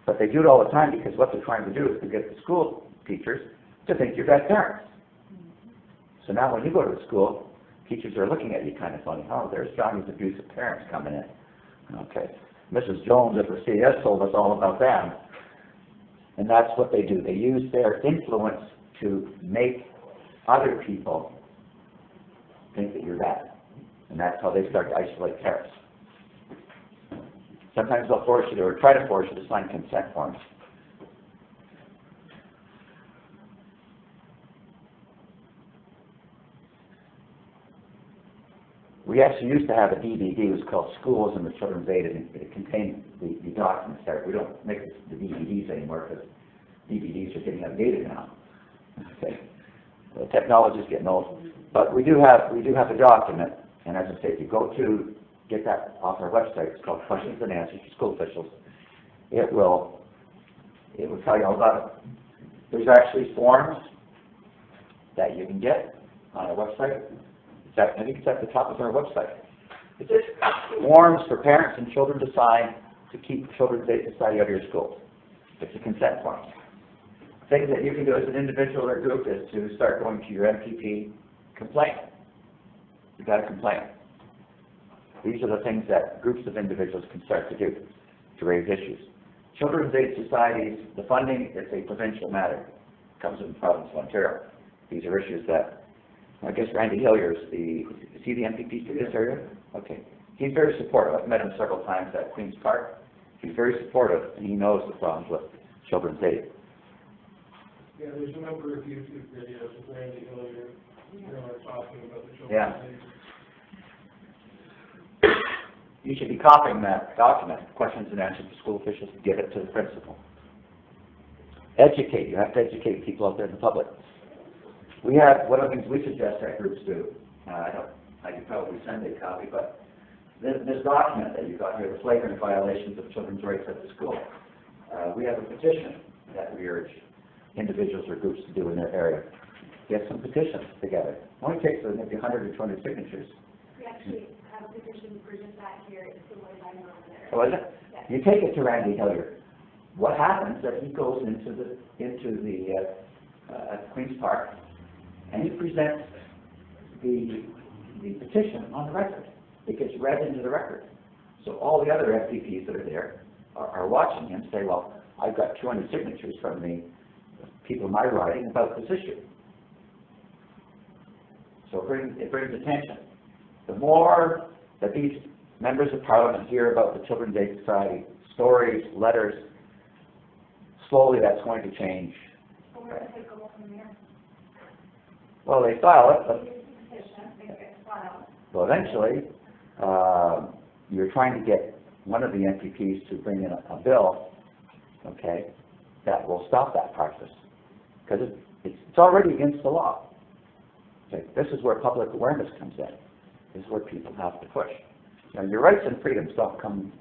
But they do it all the time because what they're trying to do is to get the school teachers to think you're bad parents. So now when you go to the school, teachers are looking at you kind of funny. Oh, there's Johnny's abusive parents coming in. Okay. Mrs. Jones at the CS told us all about them. And that's what they do. They use their influence to make other people think that you're bad. And that's how they start to isolate parents. Sometimes they'll force you to, or try to force you to sign consent forms. We actually used to have a DVD. It was called Schools and the Children's Aid, and it contained the documents there. We don't make the DVDs anymore because DVDs are getting outdated now. Okay, the technology's getting old, but we do have a document. And as I say, if you go to get that off our website, it's called Questions and Answers to School Officials. It will tell you all about it. There's actually forms that you can get on our website. I think it's at the top of our website. It's just forms for parents and children to sign to keep Children's Aid Society out of your school. It's a consent form. Things that you can do as an individual or group is to start going to your MPP, complaint. You've got to complain. These are the things that groups of individuals can start to do to raise issues. Children's Aid Societies, the funding is a provincial matter. It comes from the province of Ontario. These are issues that, I guess Randy Hillier is he the MPP for this area? Okay. He's very supportive. I've met him several times at Queen's Park. He's very supportive, and he knows the problems with Children's Aid. Yeah, there's a number of YouTube videos of Randy Hillier, talking about the Children's Aid. You should be copying that document, Questions and Answers to School Officials, and give it to the principal. Educate. You have to educate people out there in the public. We have, one of the things we suggest that groups do, I could probably send a copy, but this document that you've got here, the flagrant violations of children's rights at the school, we have a petition that we urge individuals or groups to do in their area. Get some petitions together. It only takes maybe 100 or 200 signatures. We actually have petitions for just that here, it's the way I'm over there. Oh, is it? You take it to Randy Hilliard. What happens is he goes into the Queen's Park and he presents the petition on the record. It gets read into the record. So all the other FPPs that are there are watching him say, well, I've got 200 signatures from the people in my riding about this issue. So it brings attention. The more that these members of Parliament hear about the Children's Aid Society, stories, letters, slowly that's going to change. So where does it go from there? Well, they file it, but Petition, it gets filed. well, eventually, you're trying to get one of the MPPs to bring in a bill, okay, that will stop that practice. Because it's already against the law. Okay, this is where public awareness comes in. This is where people have to push. Now, your rights and freedoms don't come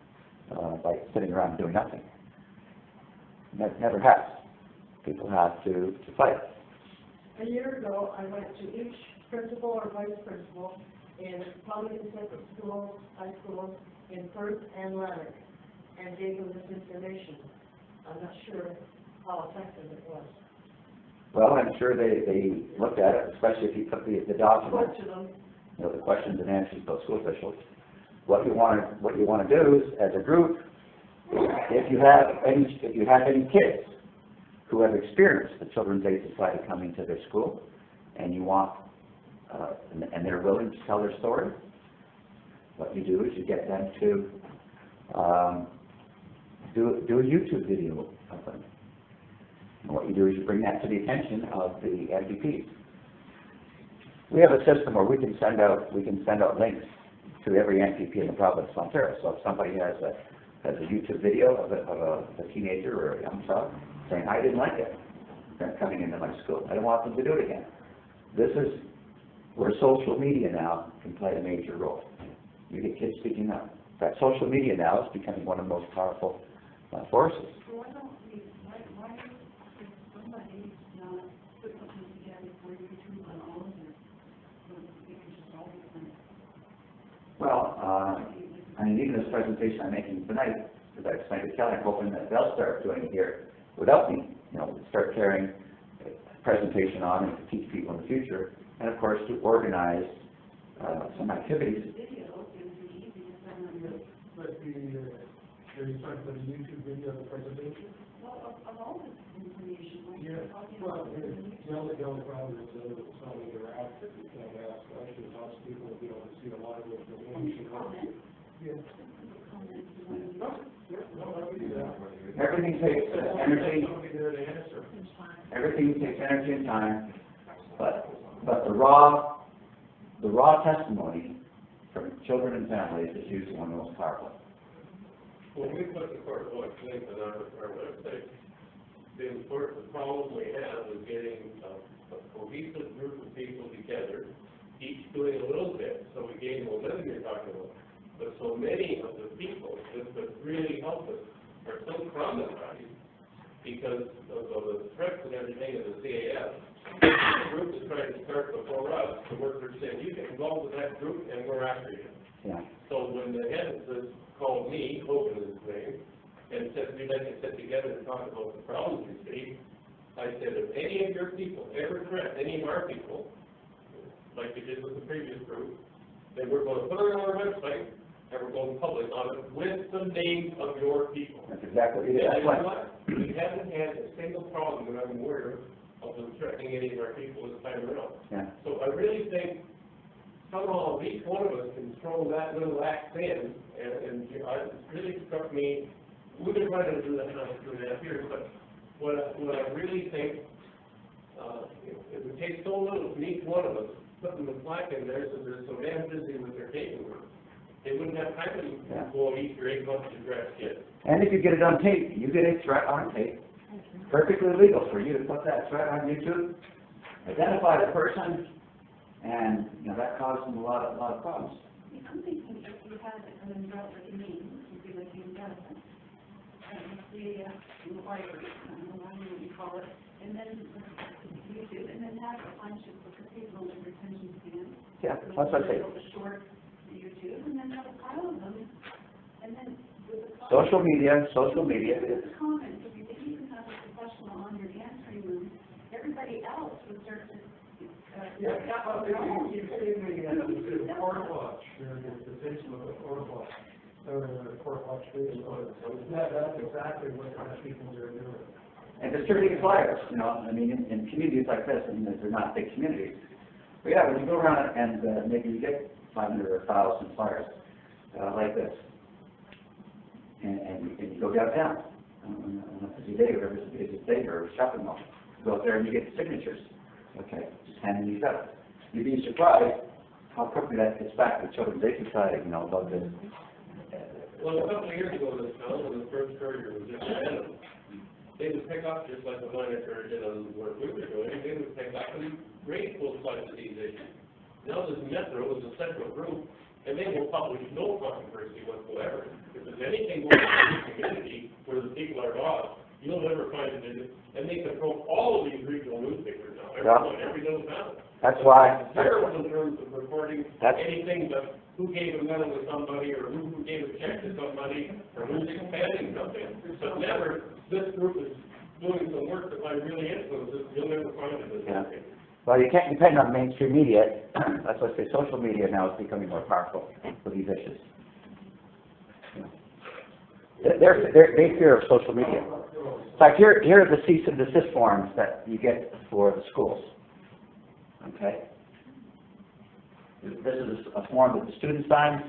by sitting around and doing nothing. Never has. People have to fight. A year ago, I went to each principal or vice principal in public and separate schools, high schools, in Perth and Leonard, and gave them this information. I'm not sure how effective it was. Well, I'm sure they looked at it, especially if you put the document, Spoke to them. you know, the questions and answers about school officials. What you want to do is, as a group, if you have any kids who have experienced the Children's Aid Society coming to their school, and you want, and they're willing to tell their story, what you do is you get them to do a YouTube video of them. And what you do is you bring that to the attention of the MPPs. We have a system where we can send out links to every MPP in the province of Ontario. So if somebody has a YouTube video of a teenager or a young child saying, I didn't like it, they're coming into my school, I don't want them to do it again. This is where social media now can play a major role. You get kids speaking up. In fact, social media now is becoming one of the most powerful forces. So why don't we, why if somebody put something together for YouTube on all of it, so we can just all be on it? Well, I mean, even this presentation I'm making tonight, as I explained to Kelly, I'm hoping that they'll start doing it here without me, you know, start carrying a presentation on and to teach people in the future, and of course to organize some activities. But are you talking about the YouTube video of the presentation? Well, of all this information, when Yeah, you're talking well, about the only problem is that it's not interactive, you can't ask questions, lots of people will be able to see a lot of information. comments, Yeah. comments, and No, I would do that. Everything takes energy. Somebody there to answer. Everything takes energy and time, but the raw testimony from children and families is usually one of the most powerful. When we put the court link on our website, the problem we have is getting a cohesive group of people together, each doing a little bit, so we gain momentum you're talking about. But so many of the people that really help us are so traumatized because of the threats and everything of the CAF. The group is trying to start before us, the workers saying, you get involved with that group and we're after you. Yeah. So when the head of this called me, Hogan is his name, and said we'd like to sit together and talk about the problems we see, I said, if any of your people ever threaten any of our people, like we did with the previous group, then we're going to put it on our website and we're going public on it with the names of your people. That's exactly what it is. And you know what? We haven't had a single problem that I'm aware of them threatening any of our people this time around. Yeah. So I really think somehow each one of us can throw that little axe in, and it really struck me. We've been trying to do that for 2.5 years, but what I really think, it would take so little from each one of us, putting the plaque in there so they're so damn busy with their paperwork. They wouldn't have time to go eat your 8 months of grass kids. And if you get it on tape, you get a threat on tape. Perfectly legal for you to put that threat on YouTube, identify the person, and you know that causes them a lot of problems. I'm thinking if you had an umbrella name, it would be like the umbrella. The inquiry, I don't know what you call it, and then YouTube, and then have a bunch of people with retention span. Yeah, that's what I say. Short YouTube YouTube and then have a pile of them, and then with the Social media. With the comments, if you think you can have a professional on your answering them, everybody else would start to, Yeah, you say the court watch, the Facebook of court watch, or the court watch Facebook. That's exactly what kind of people are doing. And distributing flyers, I mean, in communities like this, and they're not big communities. But yeah, when you go around and maybe you get 500 or 1,000 flyers like this, and you go downtown on a busy day, whatever it's a busy day, or a shopping mall, you go up there and you get signatures. Okay, just handing these out. You'd be surprised how quickly that gets back to the Children's Aid Society, about this. Well, a couple of years ago, this town, when the first courier was just random, they would pick up, just like the minor courier did on what we were doing, they would pick up and raise both sides of these issues. Now this Metro is a central group, and they will publish no controversy whatsoever. If there's anything going on in the community where the people are lost, you'll never find it, and they control all of these regional newspapers now, every little town. That's why. Zero in terms of reporting anything but who gave a medal to somebody, or who gave a check to somebody, or who's expanding something. But never, this group is doing some work that might really influence it, you'll never find it in this country. Well, you can't depend on mainstream media. That's why I say social media now is becoming more powerful for these issues. They fear of social media. In fact, here are the cease and desist forms that you get for the schools. Okay? This is a form that the student signs.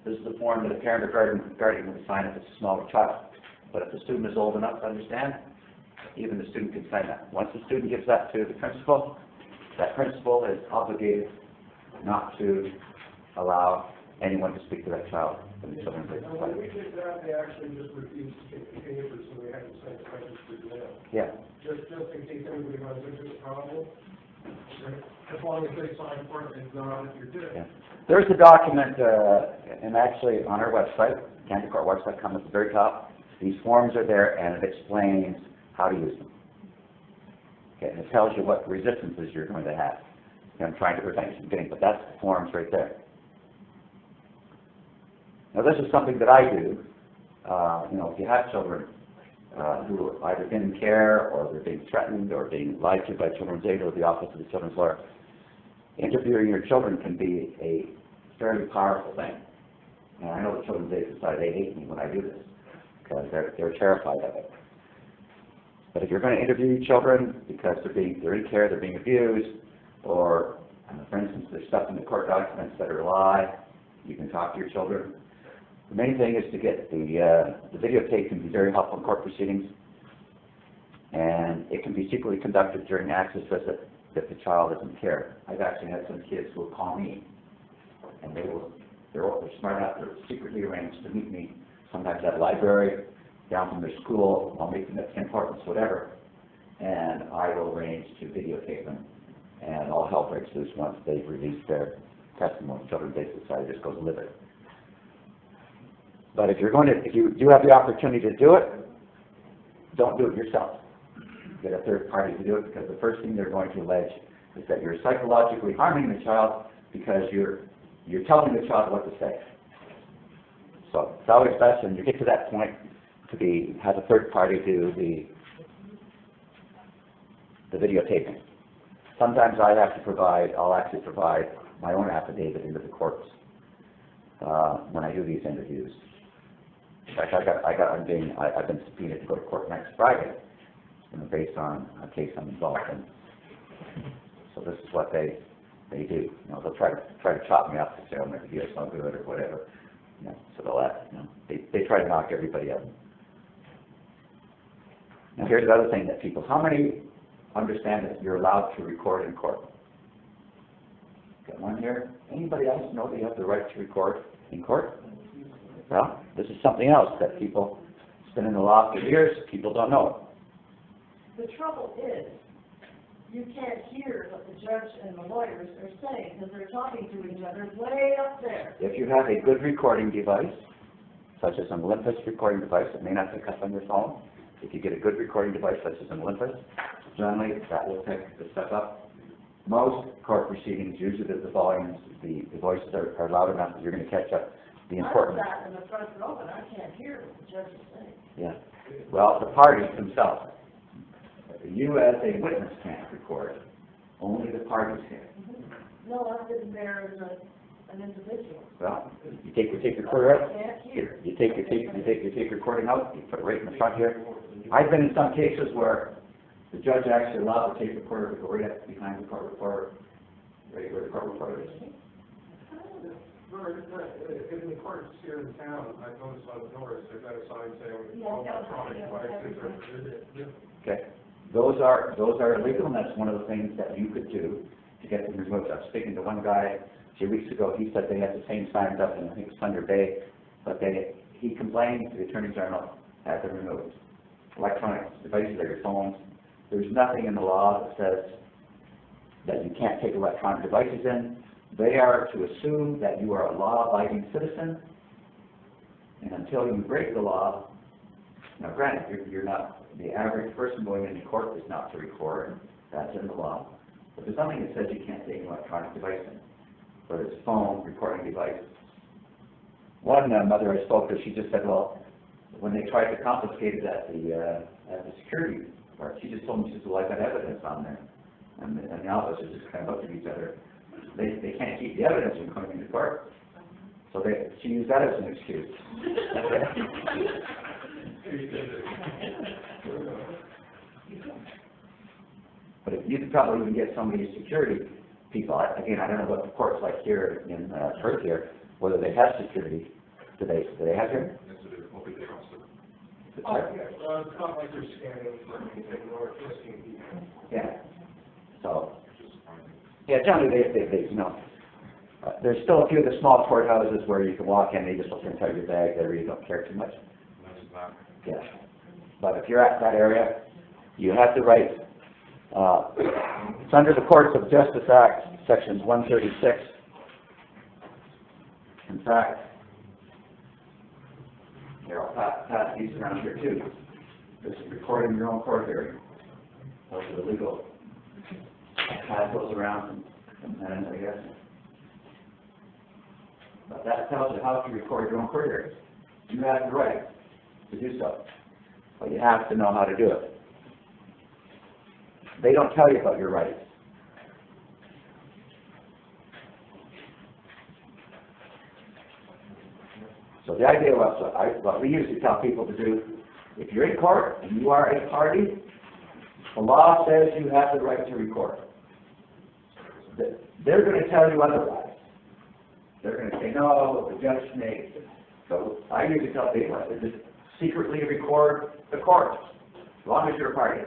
This is the form that a parent or guardian would sign if it's a smaller child. But if the student is old enough to understand, even the student can sign that. Once the student gives that to the principal, that principal is obligated not to allow anyone to speak to that child in the Children's Aid When Society. we did that, they actually just refused to take the papers, so we had to send it registered mail. Yeah. Just in case anybody runs into a problem, as long as they sign for it, it's not if you're good. Yeah. There's a document, and actually on our website, candycourtwatch.com at the very top, these forms are there, and it explains how to use them. Okay, and it tells you what resistances you're going to have. I'm trying to prevent you from getting, but that's the forms right there. Now this is something that I do. If you have children who have either been in care, or they're being threatened, or being lied to by Children's Aid or the Office of the Children's Lawyer, interviewing your children can be a fairly powerful thing. And I know the Children's Aid Society, they hate me when I do this, because they're terrified of it. But if you're going to interview your children because they're in care, they're being abused, or for instance, there's stuff in the court documents that are a lie, you can talk to your children. The main thing is to get the videotape can be very helpful in court proceedings, and it can be secretly conducted during access visit if the child is in care. I've actually had some kids who will call me, and they're smart enough to secretly arrange to meet me, sometimes at a library, down from their school, I'll meet them at Tim Hortons, whatever, and I will arrange to videotape them, and all hell breaks loose once they've released their testimony. Children's Aid Society just goes livid. But if you do have the opportunity to do it, don't do it yourself. Get a third party to do it, because the first thing they're going to allege is that you're psychologically harming the child because you're telling the child what to say. So it's always best when you get to that point to have a third party do the videotaping. Sometimes I'll actually provide my own affidavit into the courts when I do these interviews. In fact, I've been subpoenaed to go to court next Friday, based on a case I'm involved in. So this is what they do. They'll try to chop me up and say, "Oh, my video's no good," or whatever. So they try to knock everybody out. Now here's the other thing that how many understand that you're allowed to record in court? Got one here. Anybody else know that you have the right to record in court? Well, this is something else that it's been in the law for years, people don't know. The trouble is, you can't hear what the judge and the lawyers are saying, because they're talking to each other way up there. If you have a good recording device, such as an Olympus recording device, it may not pick up on your phone. If you get a good recording device, such as an Olympus, generally that will pick the stuff up. most court proceedings, usually the volumes, the voices are loud enough that you're going to catch up the important. I sat in the front row, and I can't hear what the judge is saying. Yeah. Well, the parties themselves. You as a witness can't record. Only the parties can. No, I'm sitting there as an individual. Well, you take your tape recorder out. I can't hear. You take your tape recording out. You put it right in the front here. I've been in some cases where the judge actually allowed the tape recorder to go right up behind the court reporter, right where the court reporter is. In the courts here in town, I've noticed on the doors, they've got a sign saying, all electronic devices are prohibited. Okay. Those are illegal, and that's one of the things that you could do to get them removed. I was speaking to one guy a few weeks ago. He said they had the same signs up in, I think, Thunder Bay, but he complained to the Attorney General, had them removed. Electronic devices are your phones. There's nothing in the law that says that you can't take electronic devices in. They are to assume that you are a law-abiding citizen, and until you break the law, now granted, you're not, the average person going into court is not to record, that's in the law, but there's nothing that says you can't take an electronic device in, whether it's phone, recording device. One mother I spoke to, she just said, well, when they tried to confiscate it at the security part, she just told me, she said, well, I got evidence on there, and the officers just kind of looked at each other. They can't keep the evidence from coming into court. So she used that as an excuse. But if you could probably even get some of these security people, again, I don't know what the court's like here in Perth here, whether they have security. Do they have here? Oh, yeah, it's not like they're scanning for anything, nor risking people. Yeah. So, yeah, generally they you know, there's still a few of the small courthouses where you can walk in, they just look inside your bag, they really don't care too much. Yeah. But if you're at that area, you have the right, it's under the Courts of Justice Act, sections 136. In fact, here, I'll pass these around here too. This is recording your own court hearing. Those are the legal. Pass those around and then I guess. But that tells you how to record your own court hearings. You have the right to do so, but you have to know how to do it. They don't tell you about your rights. So the idea was, what we usually tell people to do, if you're in court and you are a party, the law says you have the right to record. They're going to tell you otherwise. They're going to say, no, the judge may. So I usually tell people to just secretly record the court, as long as you're a party.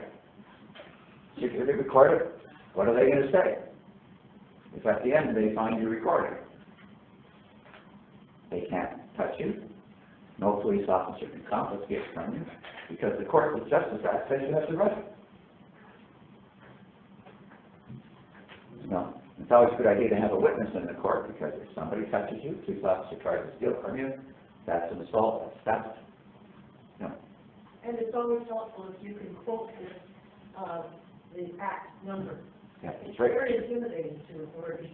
Secretly record it. What are they going to say? If at the end they find you recording, they can't touch you. No police officer can confiscate from you because the Court of Justice Act says you have the right. No, it's always a good idea to have a witness in the court because if somebody touches you, police officer tries to steal from you, that's an assault, that's theft. No. And it's always helpful if you can quote the act number. Yeah, It's right. very intimidating to authorities.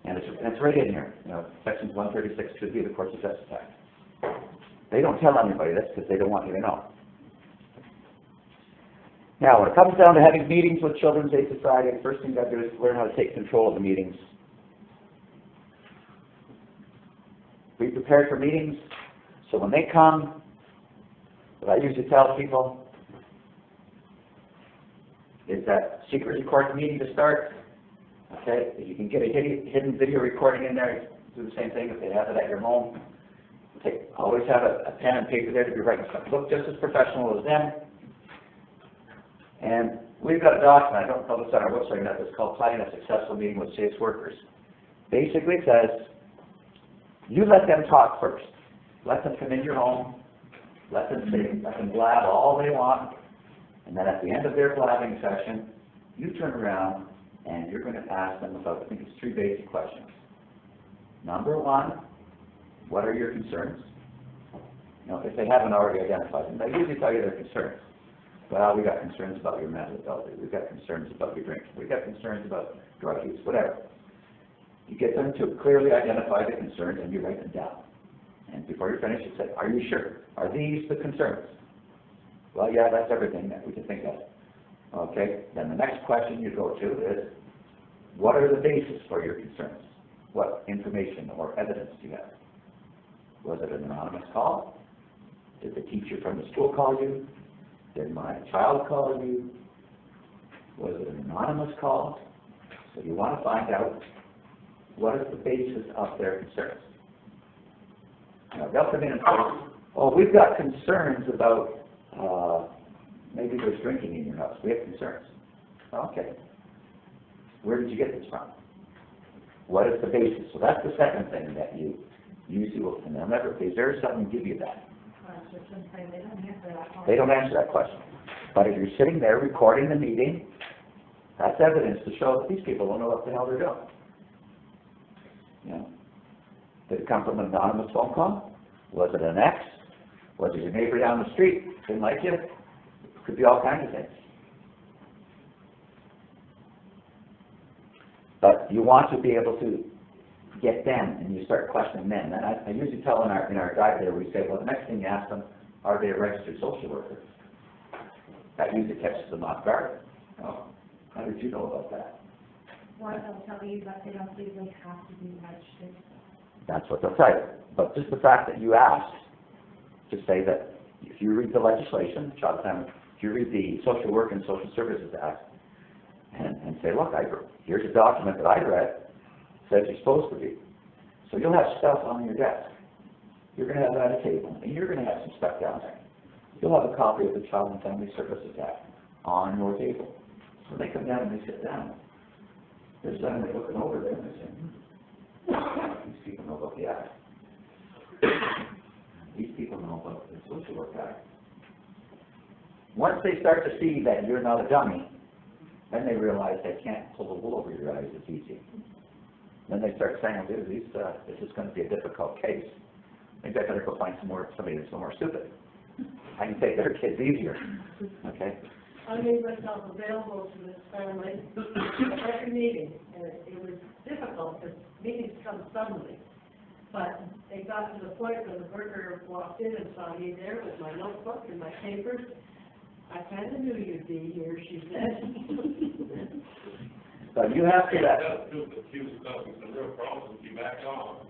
And it's right in here. You know, sections 136 should be the Courts of Justice Act. They don't tell anybody this because they don't want you to know. Now, when it comes down to having meetings with Children's Aid Society, the first thing you got to do is learn how to take control of the meetings. Be prepared for meetings, so when they come, what I usually tell people is that secret record the meeting to start. Okay, if you can get a hidden video recording in there, do the same thing if they have it at your home. Always have a pen and paper there to be writing stuff. Look just as professional as them. And we've got a document, I don't know if it's on our website now, it's called Planning a Successful Meeting with Safe Workers. Basically it says, you let them talk first. Let them come in your home, let them sing, let them blab all they want, and then at the end of their blabbing session, you turn around and you're going to ask them about, I think it's 3 basic questions. Number 1, what are your concerns? You know, if they haven't already identified them, they usually tell you their concerns. Well, we got concerns about your mental ability, we've got concerns about your drinking, we've got concerns about drug use, whatever. You get them to clearly identify the concerns and you write them down. And before you finish, you say, are you sure? Are these the concerns? Well, yeah, that's everything that we can think of. Okay, then the next question you go to is, what are the basis for your concerns? What information or evidence do you have? Was it an anonymous call? Did the teacher from the school call you? Did my child call you? Was it an anonymous call? So you want to find out what is the basis of their concerns. Now, they'll come in and say, oh, we've got concerns about maybe there's drinking in your house. We have concerns. Okay. Where did you get this from? What is the basis? So that's the second thing that you usually will, and they'll never, if there's something, give you that. They don't answer that question. But if you're sitting there recording the meeting, that's evidence to show that these people don't know what the hell they're doing. You know? Did it come from an anonymous phone call? Was it an ex? Was it your neighbor down the street? Didn't like you? Could be all kinds of things. But you want to be able to get them, and you start questioning them. And I usually tell in our guide there, we say, well, the next thing you ask them, are they a registered social worker? That usually catches them off guard. Oh, how did you know about that? Or they'll tell you that they don't legally have to be registered. That's what they'll tell you. But just the fact that you asked to say that if you read the legislation, if you read the Social Work and Social Services Act, and say, look, here's a document that I read, says you're supposed to be. So you'll have stuff on your desk. You're going to have that at a table, and you're going to have some stuff down there. You'll have a copy of the Child and Family Services Act on your table. So they come down and they sit down. They're suddenly looking over there and they say, these people know about the Act. These people know about the Social Work Act. Once they start to see that you're not a dummy, then they realize they can't pull the wool over your eyes as easy. Then they start saying, well, this is going to be a difficult case. Maybe I better go find somebody that's more stupid. I can take their kids easier. Okay? I made myself available to this family every meeting, and it was difficult because meetings come suddenly. But it got to the point where the worker walked in and saw me there with my notebook and my papers. I kind of knew you'd be here, she said. So you have to She was causing some real problems, she backed off.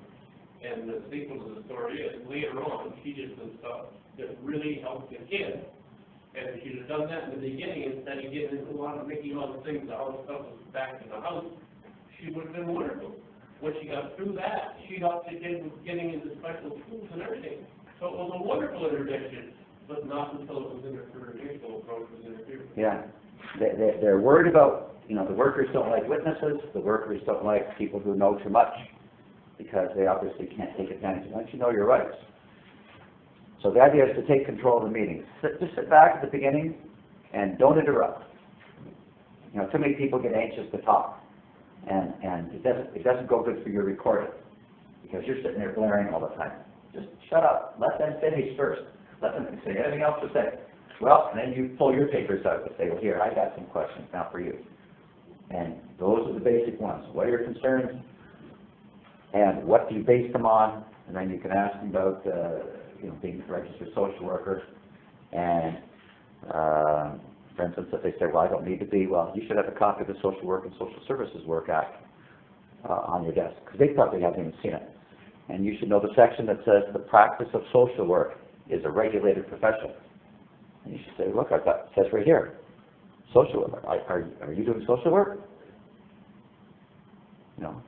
And the sequence of the story is, later on, she did some stuff that really helped the kid. And if she'd have done that in the beginning, instead of getting into a lot of making all the things, all the stuff was back in the house, she would have been wonderful. When she got through that, she got the kid with getting into special schools and everything. So it was a wonderful intervention, but not until it was interfered, the initial approach was interfered. Yeah. They're worried about, the workers don't like witnesses, the workers don't like people who know too much, because they obviously can't take advantage once you know your rights. So the idea is to take control of the meeting. Just sit back at the beginning and don't interrupt. Too many people get anxious to talk, and it doesn't go good for your recording, because you're sitting there blaring all the time. Just shut up. Let them finish first. Let them say anything else to say. Well, and then you pull your papers out and say, well, here, I got some questions now for you. And those are the basic ones. What are your concerns? And what do you base them on? And then you can ask them about, being a registered social worker. And, for instance, if they say, well, I don't need to be, well, you should have a copy of the Social Work and Social Services Work Act on your desk, because they probably haven't even seen it. And you should know the section that says the practice of social work is a regulated profession. And you should say, look, it says right here, social work. Are you doing social work? No.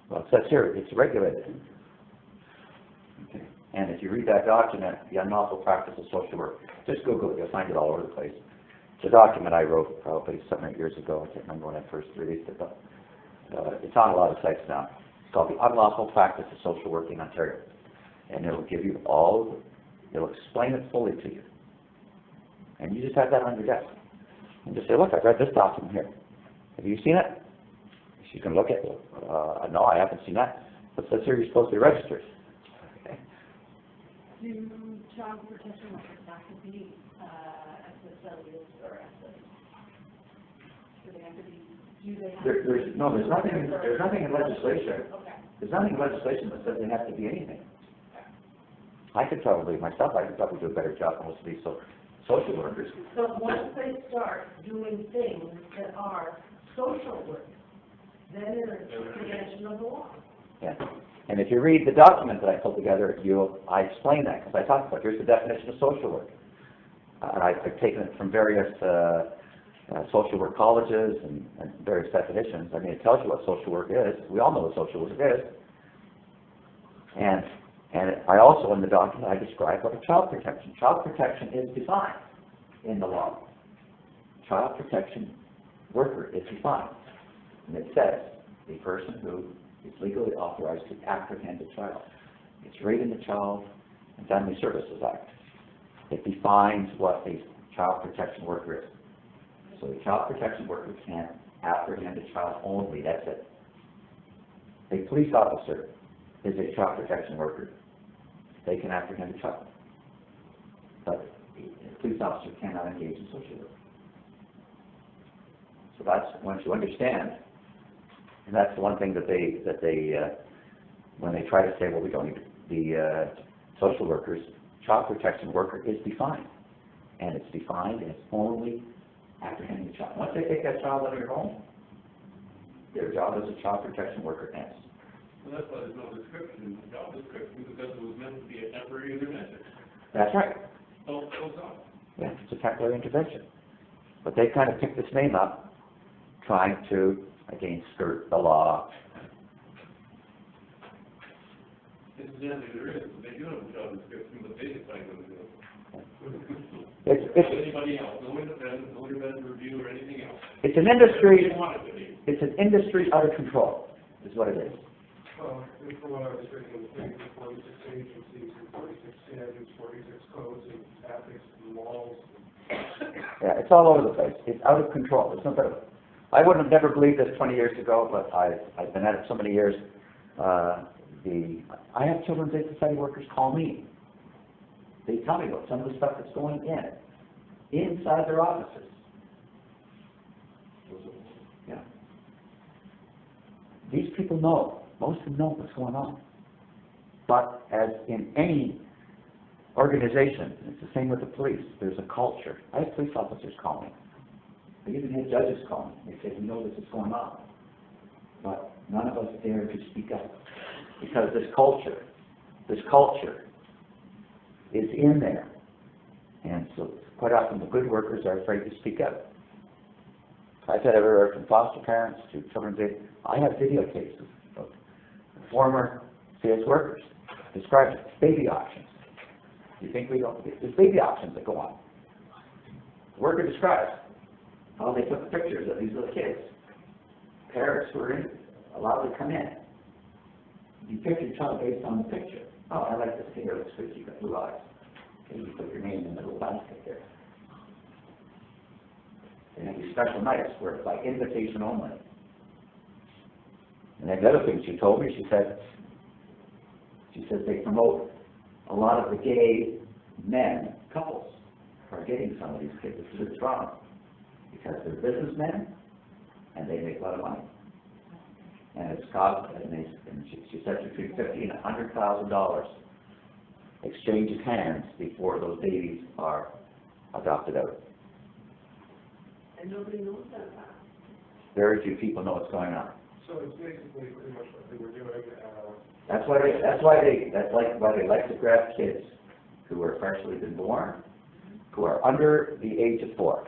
Well, it says here, it's regulated. Okay. And if you read that document, the unlawful practice of social work, just Google it, you'll find it all over the place. It's a document I wrote probably 7 or 8 years ago. I can't remember when I first released it, but it's on a lot of sites now. It's called the Unlawful Practice of Social Work in Ontario. And it'll give you it'll explain it fully to you. And you just have that on your desk. And just say, look, I've read this document here. Have you seen it? She's going to look at it. No, I haven't seen that. But it says here you're supposed to be registered. Okay. Do child protection workers have to be, SSLUs or SS? Do they have to be, do they have? There's nothing in legislation. Okay. There's nothing in legislation that says they have to be anything. I could probably do a better job than most of these social workers. But once they start doing things that are social work, then it's a prevention of the law. Yeah. And if you read the document that I put together, I explain that, because I talk about, here's the definition of social work. I've taken it from various social work colleges and various definitions. I mean, it tells you what social work is. We all know what social work is. And I also, in the document, I describe what a child protection is defined in the law. Child protection worker is defined. And it says, a person who is legally authorized to apprehend a child. It's right in the Child and Family Services Act. It defines what a child protection worker is. So a child protection worker can apprehend a child only, that's it. A police officer is a child protection worker. They can apprehend a child. But a police officer cannot engage in social work. So that's, once you understand, and that's the one thing that they when they try to say, well, we don't need the social workers, child protection worker is defined. And it's defined as only apprehending a child. Once they take that child out of your home, their job as a child protection worker ends. Well, that's why there's no description in the job description, because it was meant to be a temporary intervention. That's right. So, goes on. Yeah, it's a temporary intervention. But they kind of picked this name up, trying to, again, skirt the law. Incidentally, there is, they do have a job description, but they decide what to do. It's Anybody else, no independent review or anything else. It's an industry. They want it to be. It's an industry out of control, is what it is. Well, from what I was reading, there's 46 agencies, and 46 standards, 46 codes, and ethics, and laws. Yeah, it's all over the place. It's out of control. It's not better. I would have never believed this 20 years ago, but I've been at it so many years. I have Children's Aid Society workers call me. They tell me about some of the stuff that's going inside their offices. Yeah. These people know. Most of them know what's going on. But as in any organization, it's the same with the police. There's a culture. I have police officers call me. I even had judges call me. They say, we know this is going on. But none of us dare to speak up. Because this culture is in there. And so quite often the good workers are afraid to speak up. I've had everywhere from foster parents to children's aid. I have videotapes of former CS workers describing baby auctions. You think we don't? There's baby auctions that go on. The worker describes how they took pictures of these little kids. Parents were allowed to come in. You pick your child based on the picture. Oh, I like this kid. It looks good. You got blue eyes. Okay, you put your name in the little basket there. They have these special nights where it's by invitation only. And then the other thing she told me, she says they promote a lot of the gay men, couples, are getting some of these kids. This is wrong. Because they're businessmen and they make a lot of money. And it's cost, and she said between $50,000 and $100,000 exchanges hands before those babies are adopted out. And nobody knows that. Very few people know what's going on. So it's basically pretty much what they were doing. That's why they like to grab kids who are freshly been born, who are under the age of 4.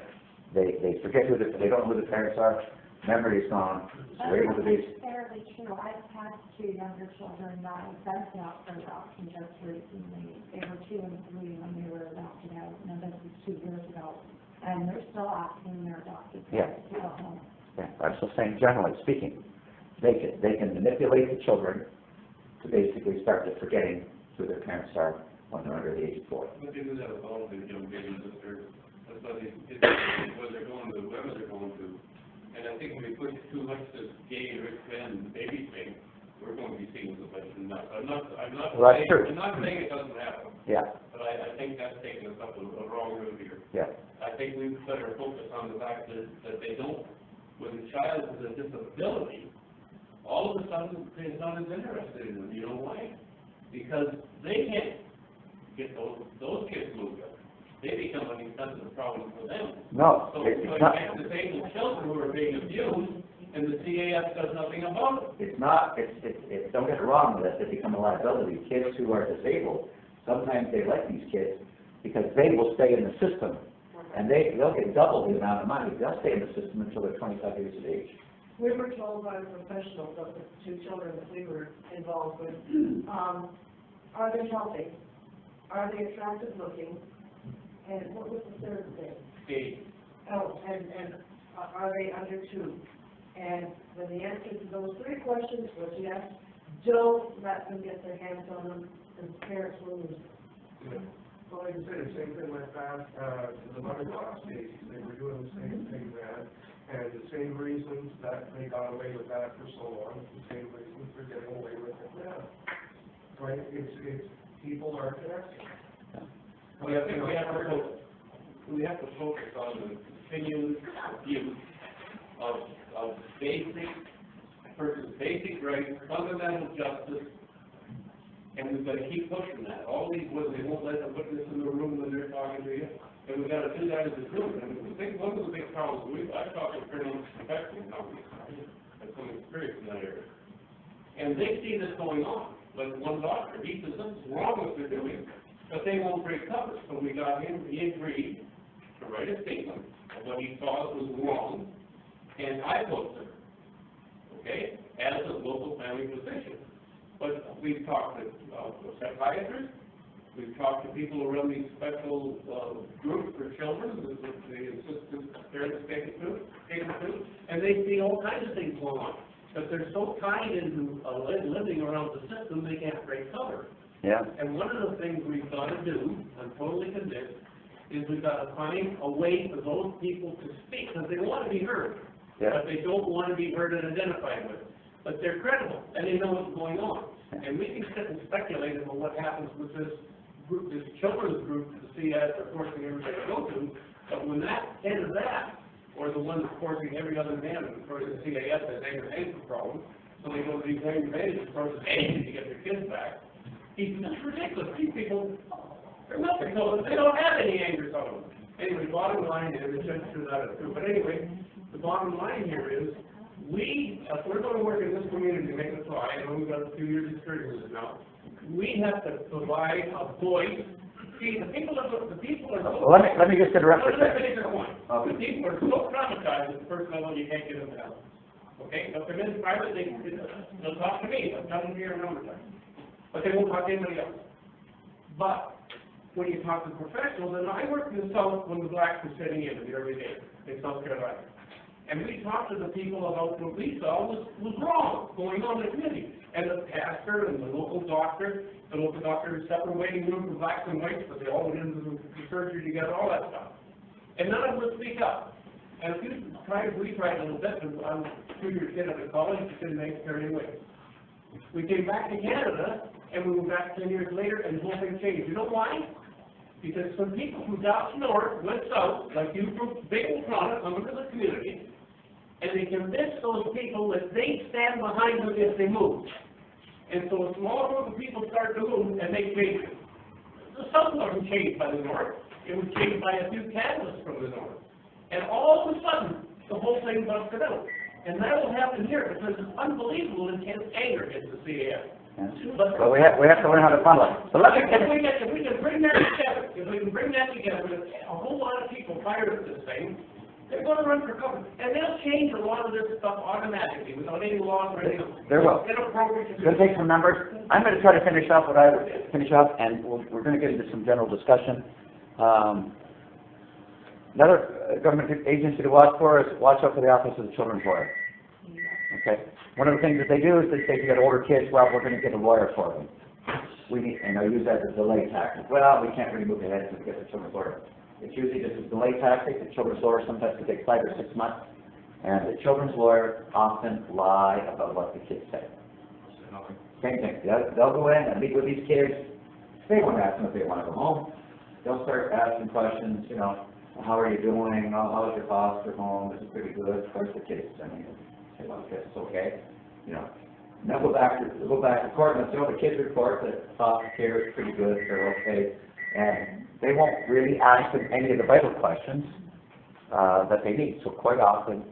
They forget they don't know who the parents are. Memory's gone. So they're able to be. That's fairly true. I've had 2 younger children that I sent out for adoption just recently. They were 2 and 3 when they were adopted out. Now this was 2 years ago. And they're still asking their adopted parents to go home. Yeah, I'm just saying, generally speaking, they can manipulate the children to basically start to forgetting who their parents are when they're under the age of 4. But they do that with all of the young babies that that's why where they're going to, wherever they're going to. And I think when we push too much this gay, rich men, baby thing, we're going to be seeing the budget enough. I'm not Well, that's saying, true. I'm not saying it doesn't happen, Yeah, but I think that's taking us up a wrong road here. yeah. I think we better focus on the fact that they don't, when the child has a disability, all of a sudden, they're not as interested in them. You know why? Because they can't get those kids moved up. They become an expensive problem for them. No, So it's you not. have disabled children who are being abused, and the CAF does nothing about it. It's not, it's, don't get it wrong with it, they become a liability. Kids who are disabled, sometimes they like these kids because they will stay in the system. And they'll get double the amount of money. They'll stay in the system until they're 25 years of age. We were told by the professionals of the two children that we were involved with, are they healthy? Are they attractive looking? And what was the third thing? Okay. Oh, and are they under 2? And when the answer to those 3 questions was yes, don't let them get their hands on them, and parents will lose them. Well, like I said, the same thing went back to the mother class days. They were doing the same thing then, and the same reasons that they got away with that for so long, the same reasons they're getting away with it now. Right? It's people are connecting. We have to focus on the continued abuse of basic rights, fundamental justice, and we've got to keep pushing that. All these they won't let them witness in the room when they're talking to you, and we've got to do that as a group. And one of the big problems I've talked to criminal protection companies, I've some experience in that area, and they see this going on. Like one doctor, he says, this is wrong what they're doing, but they won't break cover. So we got him, he agreed to write a statement of what he thought was wrong, and I posted it, okay, as a local family physician. But we've talked to psychiatrists, we've talked to people who run these special groups for children, the assistant parents take it to, and they see all kinds of things going on. But they're so tied into living around the system, they can't break cover. Yeah. And one of the things we've got to do, I'm totally convinced, is we've got to find a way for those people to speak, because they want to be heard, but they don't want to be heard and identified with. But they're credible, and they know what's going on. And we can sit and speculate about what happens with this group, this children's group, the CS are forcing everybody to go to, but when that head of that, or the one that's forcing every other man, according to the CAS, has anger management problems, so they go to these anger management programs to get their kids back. It's ridiculous. These people, they're nothing. No, they don't have any anger on them. Anyway, bottom line is, the judge threw that out too. But anyway, the bottom line here is, if we're going to work in this community to make it fly, and we've got a few years' experience with it now, we have to provide a voice. See, the people are so... Well, let me just interrupt for a second. The people are so traumatized at the first level, you can't get them out. Okay? If they're in private, they'll talk to me. I've done it here a number of times. But they won't talk to anybody else. But when you talk to professionals, and I worked in the South when the blacks were sitting in the early days in South Carolina. And we talked to the people about what we saw was wrong going on in the community. And the pastor and the local doctor had a separate waiting room for blacks and whites, but they all went into the surgery together, all that stuff. And none of them would speak up. And if we tried a little bit, and I'm a 2-year kid at the college, it didn't make it very anyway. We came back to Canada, and we went back 10 years later, and the whole thing changed. You know why? Because some people from down north went south, like you from Bacon Toronto, come into the community, and they convinced those people that they stand behind them if they move. And so a small group of people started to move, and they changed it. The South wasn't changed by the North. It was changed by a few catalysts from the North. And all of a sudden, the whole thing busted out. And that will happen here, because it's unbelievable intense anger against the CAF. But we have to learn how to funnel it. So let me If we can bring that together, with a whole lot of people fired at this thing, they're going to run for cover. And they'll change a lot of this stuff automatically without any laws or anything. There will. Inappropriate to It's going to take some numbers. I'm going to try to finish off what I would finish off, and we're going to get into some general discussion. Another government agency to watch for is watch out for the Office of the Children's Lawyer. Okay. One of the things that they do is they say if you got older kids, well, we're going to get a lawyer for them. And I use that as a delay tactic. Well, we can't really move ahead until we get the children's lawyer. It's usually just a delay tactic. The children's lawyer sometimes can take 5 or 6 months, and the children's lawyer often lie about what the kids say. Same thing, they'll go in and meet with these kids, they won't ask them if they want to go home. They'll start asking questions, you know, how are you doing, how's your foster home, is it pretty good? Of course the kids, I mean, say, well, it's okay, you know. And then go back to court and say, oh, the kids report that foster care is pretty good, they're okay. And they won't really ask them any of the vital questions that they need. So quite often,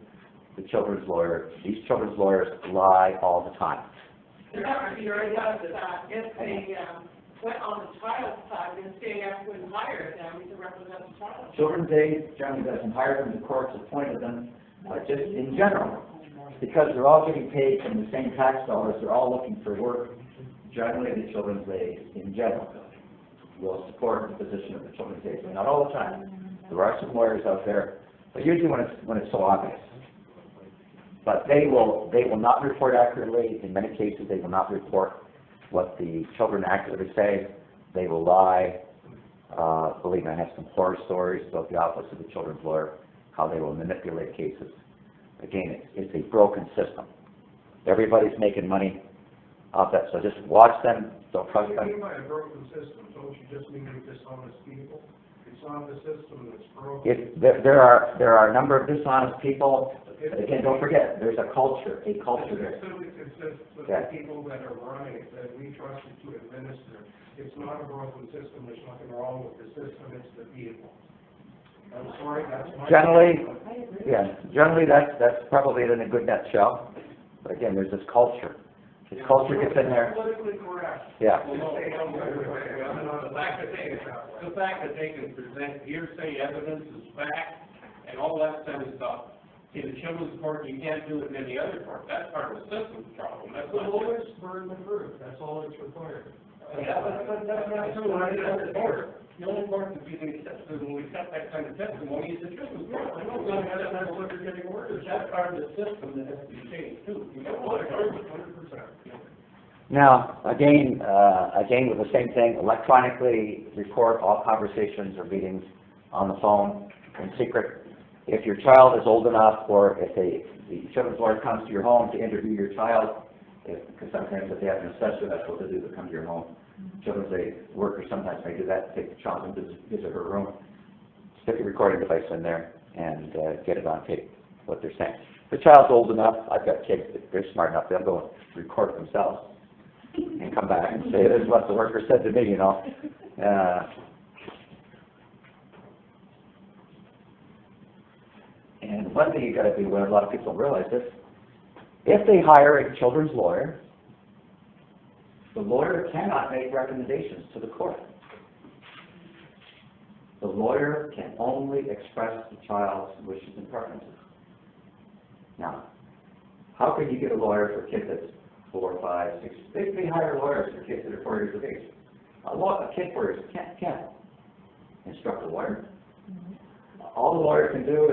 these children's lawyers lie all the time. You're right, if they, went on the child's side, and CAF wouldn't hire them to represent the child. Children's Aid generally doesn't hire them, the courts appointed them, just in general. Because they're all getting paid from the same tax dollars, they're all looking for work. Generally, the Children's Aid, in general, will support the position of the Children's Aid, but not all the time. There are some lawyers out there, but usually when it's so obvious. But they will not report accurately. In many cases, they will not report what the children accurately say. They will lie. Believe me, I have some horror stories about the office of the children's lawyer, how they will manipulate cases. Again, it's a broken system. Everybody's making money off that, so just watch them, don't trust What do you them. mean by a broken system? Don't you just mean dishonest people? It's not the system that's broken. There are a number of dishonest people. Again, don't forget, there's a culture there. It simply consists of the people that are running it, that we trusted to administer. It's not a broken system, there's nothing wrong with the system, it's the people. I'm sorry, that's my... Generally that's probably it in a good nutshell. But again, there's this culture. This culture gets in there. Politically correct. Yeah. The fact that they can present hearsay evidence as fact and all that kind of stuff in the children's court, you can't do it in any other court. That's part of the system's problem. That's The not lawyers burden the proof, that's all that's required. Yeah, but that's not true. I mean, that's the court. The only court that we can accept, when we accept that kind of testimony is the children's court. I know, that's what they're getting orders. That's part of the system that has to be changed too. You don't want to go 100%. Now, again, with the same thing, electronically record all conversations or meetings on the phone in secret. If your child is old enough, or if the children's lawyer comes to your home to interview your child, because sometimes if they have an assessor, that's what they do, they come to your home. Children's aid workers sometimes may do that, take the child into his or her room, stick a recording device in there, and get it on tape, what they're saying. If the child's old enough, I've got kids, they're smart enough, they'll go and record it themselves and come back and say, this is what the worker said to me, you know. And one thing you got to be aware of, a lot of people don't realize this, if they hire a children's lawyer, the lawyer cannot make recommendations to the court. The lawyer can only express the child's wishes and preferences. Now, how can you get a lawyer for a kid that's 4, 5, 6? They hire lawyers for kids that are 4 years of age. A kid 4 years can't instruct a lawyer. All the lawyer can do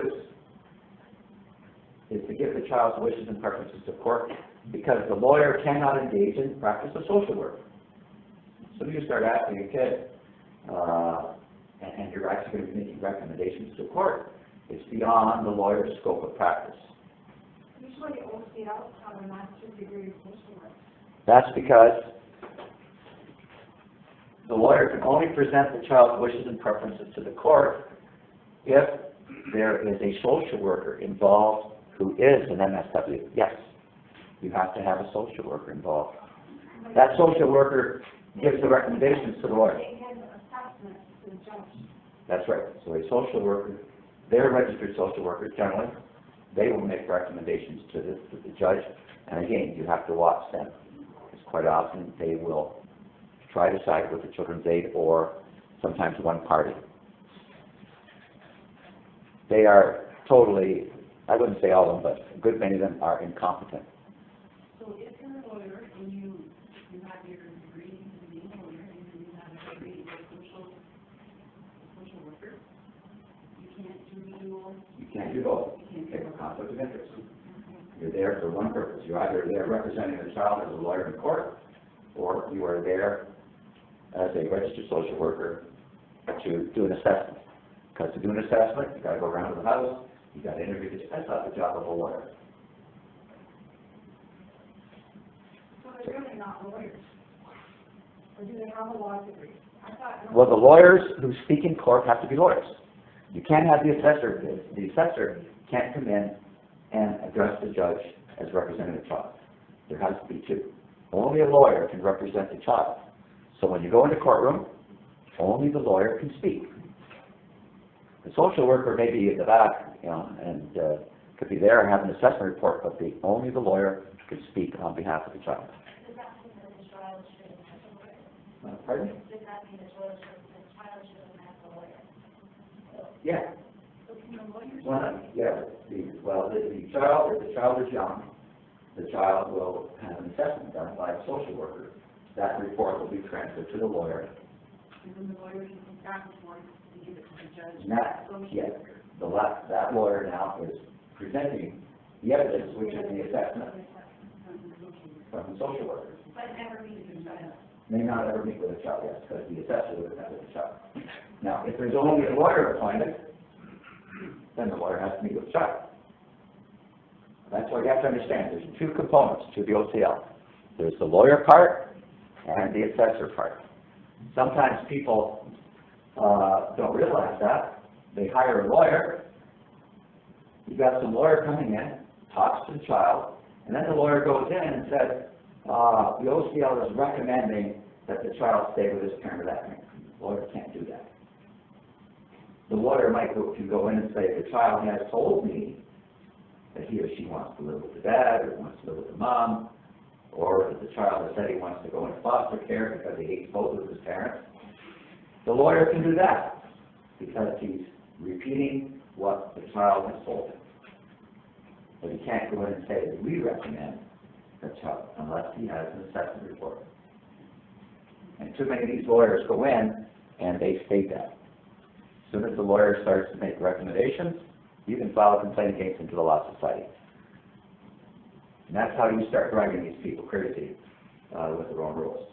is to give the child's wishes and preferences to court, because the lawyer cannot engage in practice of social work. So you start asking a kid, and you're actually going to be making recommendations to court, it's beyond the lawyer's scope of practice. Usually OCLs have a master's degree in social work. That's because the lawyer can only present the child's wishes and preferences to the court if there is a social worker involved who is an MSW. Yes, you have to have a social worker involved. That social worker gives the recommendations to the lawyer. They have assessments to the judge. That's right. So a social worker, they're registered social workers generally. They will make recommendations to the judge. And again, you have to watch them, because quite often they will try to side with the Children's Aid or sometimes one party. They are totally, I wouldn't say all of them, but a good many of them are incompetent. So if you're a lawyer and you have your degree in being a lawyer and you have a degree in social worker, you can't do dual. You can't do both. You have a conflict of interest. You're there for one purpose. You're either there representing the child as a lawyer in court, or you are there as a registered social worker to do an assessment. Because to do an assessment, you've got to go around to the house, you've got to interview the, that's not the job of a lawyer. So they're really not not lawyers? Or do they have a law degree? I thought. Well, the lawyers who speak in court have to be lawyers. You can't have the assessor can't come in and address the judge as representing the child. There has to be two. Only a lawyer can represent the child. So when you go in the courtroom, only the lawyer can speak. The social worker may be in the back, and could be there and have an assessment report, but only the lawyer can speak on behalf of the child. Does that mean that the child shouldn't have a lawyer? Pardon? Does that mean the child shouldn't have a lawyer? Yeah. So can the lawyer? Well, yeah. If the child is young, the child will have an assessment done by a social worker. That report will be transferred to the lawyer. And then the lawyer can come back and forth and give it to the judge. And that lawyer now is presenting the evidence, which is the assessment from the social worker. But never meet the child. May not ever meet with a child, yes, because the assessor would have met with the child. Now, if there's only a lawyer appointed, then the lawyer has to meet with the child. That's what you have to understand. There's two components to the OCL. There's the lawyer part and the assessor part. Sometimes people don't realize that. They hire a lawyer. You've got some lawyer coming in, talks to the child, and then the lawyer goes in and says, the OCL is recommending that the child stay with his parent or that parent. The lawyer can't do that. The lawyer can go in and say, the child has told me that he or she wants to live with the dad or wants to live with the mom, or that the child has said he wants to go into foster care because he hates both of his parents. The lawyer can do that because he's repeating what the child has told him. But he can't go in and say that we recommend the child unless he has an assessment report. And too many of these lawyers go in and they state that. As soon as the lawyer starts to make recommendations, you can file a complaint against him to the Law Society. And that's how you start driving these people crazy with their own rules.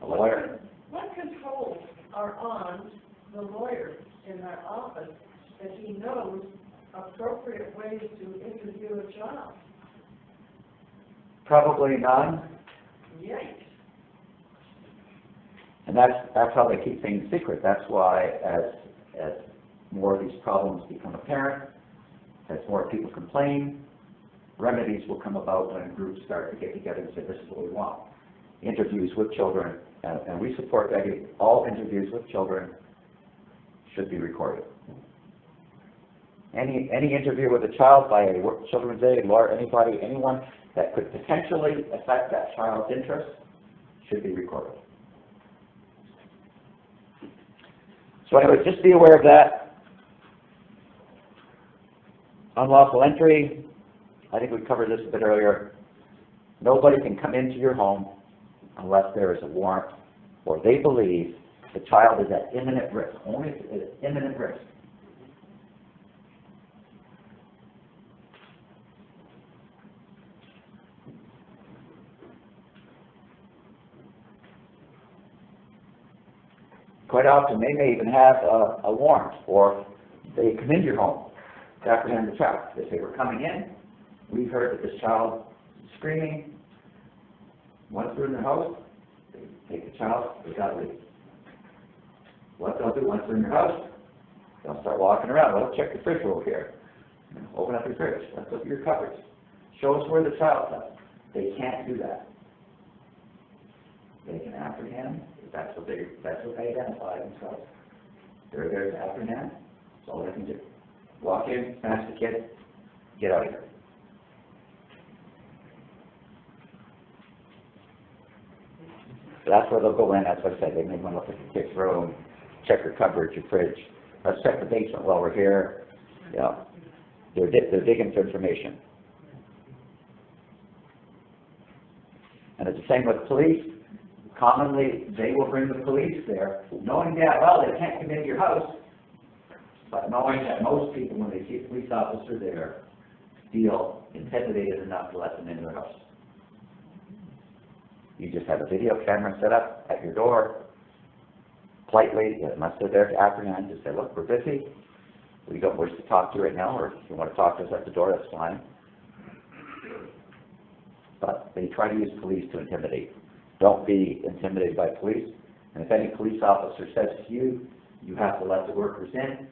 A lawyer. What controls are on the lawyer in that office that he knows appropriate ways to interview a child? Probably none. Yikes. And that's how they keep things secret. That's why as more of these problems become apparent, as more people complain, remedies will come about when groups start to get together and say, this is what we want. Interviews with children, and we support that. All interviews with children should be recorded. Any interview with a child by a children's aid, lawyer, anyone that could potentially affect that child's interest should be recorded. So anyway, just be aware of that. Unlawful entry, I think we covered this a bit earlier. Nobody can come into your home unless there is a warrant or they believe the child is at imminent risk, only at imminent risk. Quite often they may even have a warrant, or they come into your home to apprehend the child. They say, we're coming in, we've heard that this child is screaming. Once they're in their house, they take the child, they got to leave. What they'll do once they're in your house, they'll start walking around. Well, check the fridge over here. Open up your fridge. Let's look at your cupboards. Show us where the child's at. They can't do that. They can apprehend. That's what they identify themselves. They're there to apprehend. That's all they can do. Walk in, smash the kid, get out of here. So that's where they'll go in. That's what I said. They may want to look at the kid's room, check your cupboard, your fridge. Let's check the basement while we're here. Yeah, they're digging for information. And it's the same with police. Commonly, they will bring the police there, knowing that, well, they can't come into your house, but knowing that most people, when they see a police officer there, feel intimidated enough to let them into their house. You just have a video camera set up at your door, politely, unless they're there to apprehend, just say, look, we're busy, we don't wish to talk to you right now, or if you want to talk to us at the door, that's fine. But they try to use police to intimidate. don't be intimidated by police. And if any police officer says to you, you have to let the workers in,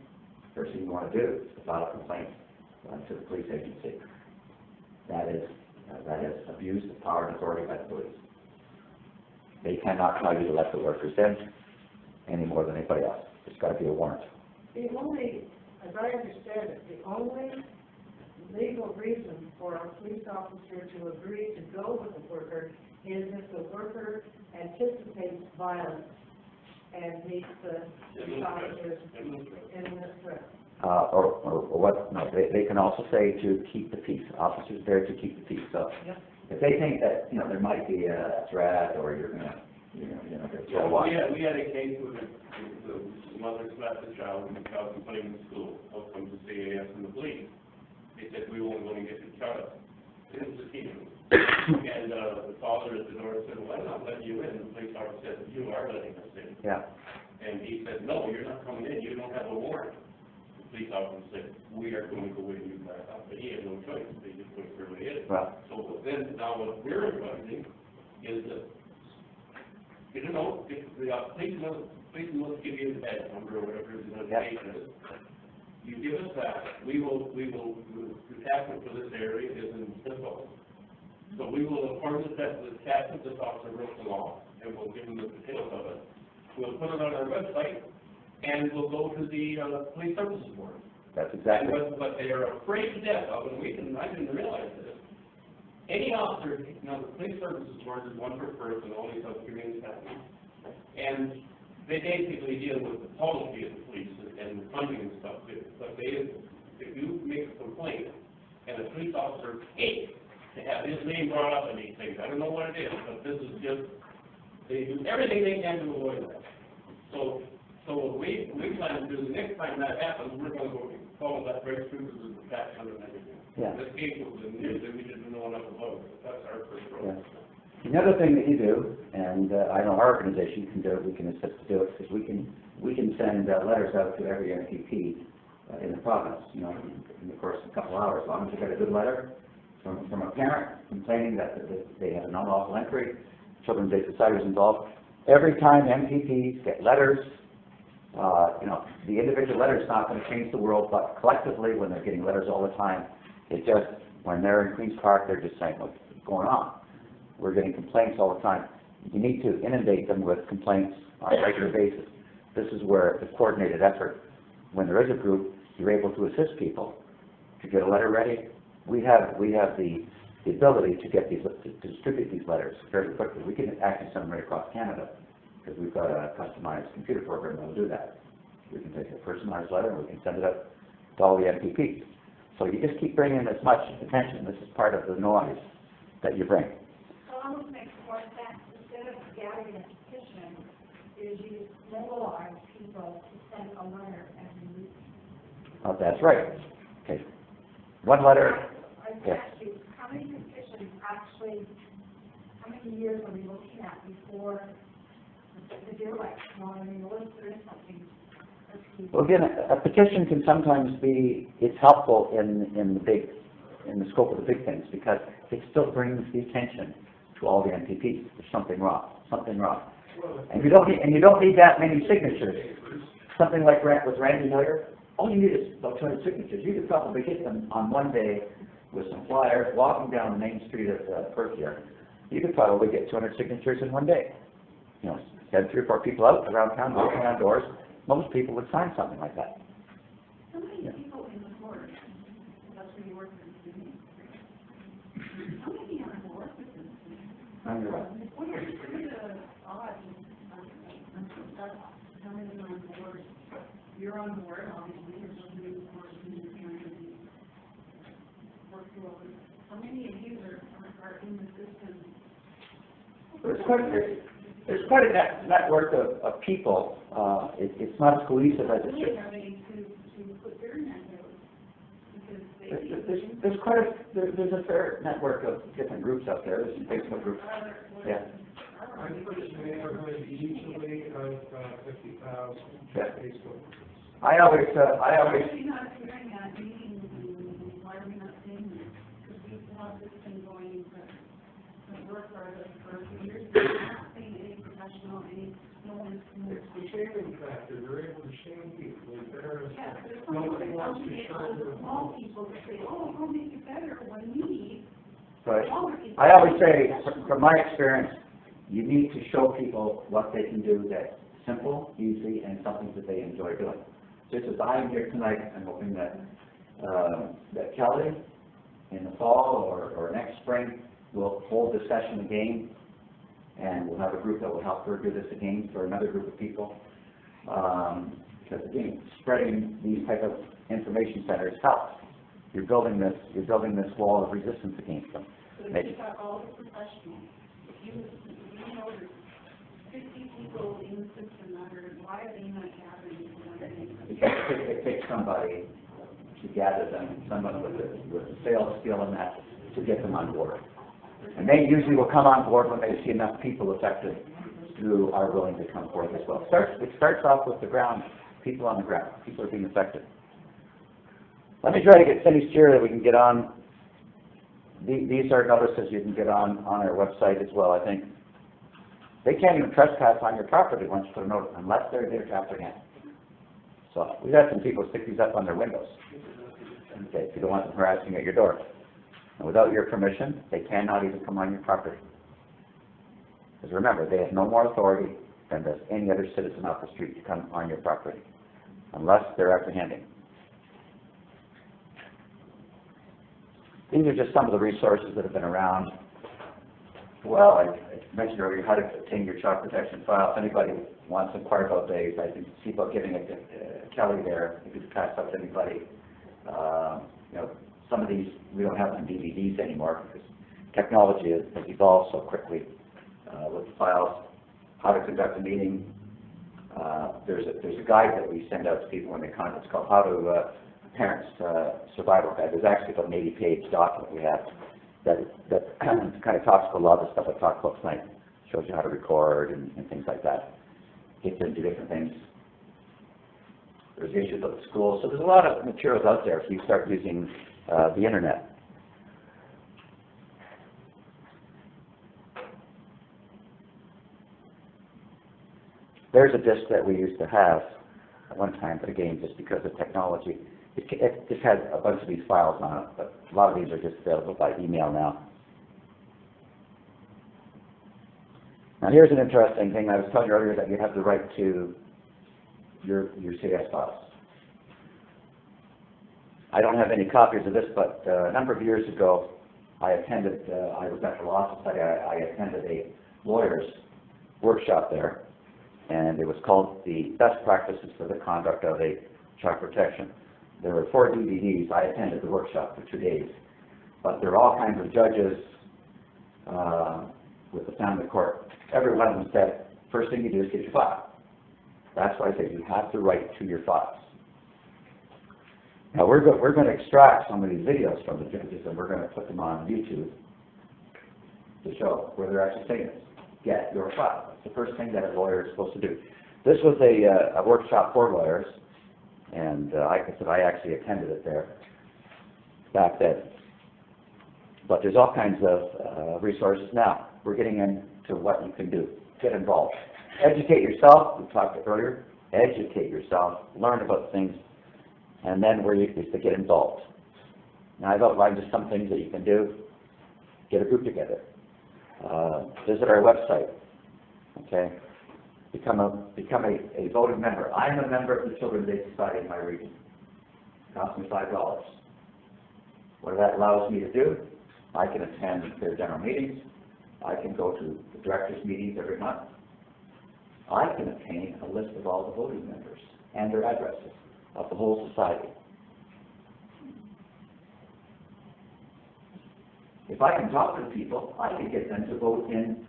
first thing you want to do is to file a complaint to the police agency. That is abuse of power and authority by the police. They cannot tell you to let the workers in any more than anybody else. There's got to be a warrant. The only, as I understand it, the only legal reason for a police officer to agree to go with the worker is if the worker anticipates violence and meets the officer's imminent threat. Or what? No, they can also say to keep the peace. Officers there to keep the peace. So if they think that there might be a threat or you're gonna We had a case where the mother slapped the child and the child complained in school. Out comes the CAS and the police. They said, we won't go and get the child. It was a teen. And the father at the door said, well, I'm not letting you in. The police officer said, you are letting us in. Yeah. And he said, no, you're not coming in. You don't have a warrant. The police officer said, we are going to wait you back up. But he had no choice. They just went for what it is. Well. So then, now what we're advising is that, if the police must give you the badge number or whatever the notification is. You give us that, the captain for this area is in Simcoe. So we will inform the captain, this officer wrote the law, and we'll give them the details of it. We'll put it on our website, and we'll go to the police services board. That's exactly. But they are afraid to death of, and I didn't realize this. Any officer, the police services board is one per person, only some communities have them. And they basically deal with the policy of the police and the funding and stuff too. But if you make a complaint and a police officer hates to have his name brought up in these things, I don't know what it is, but this is just, they do everything they can to avoid that. So what we plan to do the next time that happens, we're going to go follow that very strictly with the facts and everything. Yeah. This case was in news and we didn't know enough about it. That's our first role. Yeah. The other thing that you do, and I know our organization can do it, we can assist to do it, is we can send letters out to every MPP in the province, in the course of a couple hours. As long as you get a good letter from a parent complaining that they have an unlawful entry, Children's Day Society is involved. Every time MPPs get letters, the individual letter is not going to change the world, but collectively, when they're getting letters all the time, when they're in Queen's Park, they're just saying, what's going on? We're getting complaints all the time. You need to inundate them with complaints on a regular basis. This is where the coordinated effort, when there is a group, you're able to assist people to get a letter ready. We have the ability to distribute these letters fairly quickly. We can actually send them right across Canada because we've got a customized computer program that will do that. We can take a personalized letter and we can send it out to all the MPPs. So you just keep bringing in as much attention. This is part of the noise that you bring. Almost makes more sense, instead of gathering a petition, is you mobilize people to send a letter every week. Oh, that's right. Okay. One letter. I asked you, how many petitions actually, how many years are we looking at before the deal election? What if there is something? Well, again, a petition can sometimes it's helpful in the scope of the big things because it still brings the attention to all the MPPs. There's something wrong. And you don't need that many signatures. Something like with Randy Miller, all you need is about 200 signatures. You could probably get them on one day with some flyers, walking down the main street of Perth here. You could probably get 200 signatures in one day. Had 3 or 4 people out around town knocking on doors. Most people would sign something like that. How many people in the board? That's where you work with the city. How many are in the board with this? On your right. What are the odds? How many are on the board? You're on the board, obviously. You're somebody who's working in the community. How many of you are in the system? There's quite a network of people. It's not as cohesive as it should. There's a fair network of different groups out there. There's some Facebook groups. Yeah. I put in the neighborhood easily of 50,000 Yeah. Facebook. I always. Why are we not hearing that meeting? Why are we not seeing that? Because we've had this thing going for work for a few years, they're not paying any professional, no one's. It's the shaming factor, they're able to shame people, they're better. Yeah, there's Nobody something wants to else show their small people that say, oh, I'll make it better, when we. But I always say, from my experience, you need to show people what they can do that's simple, easy, and something that they enjoy doing. Just as I'm here tonight, I'm hoping that that Kelly, in the fall or next spring, will hold this session again, and we'll have a group that will help her do this again for another group of people. Because again, spreading these type of information centers helps. You're building this wall of resistance against them. So if you got all the professionals, if you know there's 50 people in the system that are, why are they not gathering? It takes somebody to gather them, someone with a sales skill in that, to get them on board. And they usually will come on board when they see enough people affected who are willing to come forth as well. It starts off with the ground, people on the ground. People are being affected. Let me try to get finished here that we can get on. These are notices you can get on our website as well, I think. They can't even trespass on your property once you put a notice, unless they're there to apprehend. So we've had some people stick these up on their windows. Okay, if you don't want them harassing at your door. And without your permission, they cannot even come on your property. Because remember, they have no more authority than does any other citizen off the street to come on your property, unless they're apprehending. These are just some of the resources that have been around. Well, I mentioned earlier how to obtain your child protection file. If anybody wants to inquire about these, I can see about giving it to Kelly there. You could pass up to anybody. You know, some of these we don't have on DVDs anymore because technology has evolved so quickly with the files. How to conduct a meeting. There's a guide that we send out to people when they contact. It's called How to Parents Survival Guide. There's actually about an 80-page document we have that kind of talks about a lot of the stuff I talked about tonight. Shows you how to record and things like that. Gets into different things. There's issues of the school. So there's a lot of materials out there if you start using the internet. There's a disc that we used to have at one time, but again, just because of technology, it just had a bunch of these files on it, but a lot of these are just available by email now. Now here's an interesting thing. I was telling you earlier that you have the right to your CS files. I don't have any copies of this, but a number of years ago, I was at the Law Society, I attended a lawyer's workshop there, and it was called the Best Practices for the Conduct of a Child Protection. There were 4 DVDs. I attended the workshop for 2 days. But there are all kinds of judges with the family court. Every one of them said, first thing you do is get your file. That's why I say you have the right to your files. Now we're going to extract some of these videos from the judges and we're going to put them on YouTube to show where they're actually saying this. Get your file. That's the first thing that a lawyer is supposed to do. This was a workshop for lawyers. And like I said, I actually attended it there back then. But there's all kinds of resources now. We're getting into what you can do. Get involved. Educate yourself. We talked earlier. Educate yourself. Learn about things. And then where you is to get involved. Now I've outlined just some things that you can do. Get a group together. Visit our website. Okay. Become a voting member. I am a member of the Children's Aid Society in my region. It costs me $5. What that allows me to do, I can attend their general meetings. I can go to the directors' meetings every month. I can obtain a list of all the voting members and their addresses of the whole society. If I can talk to the people, I can get them to vote in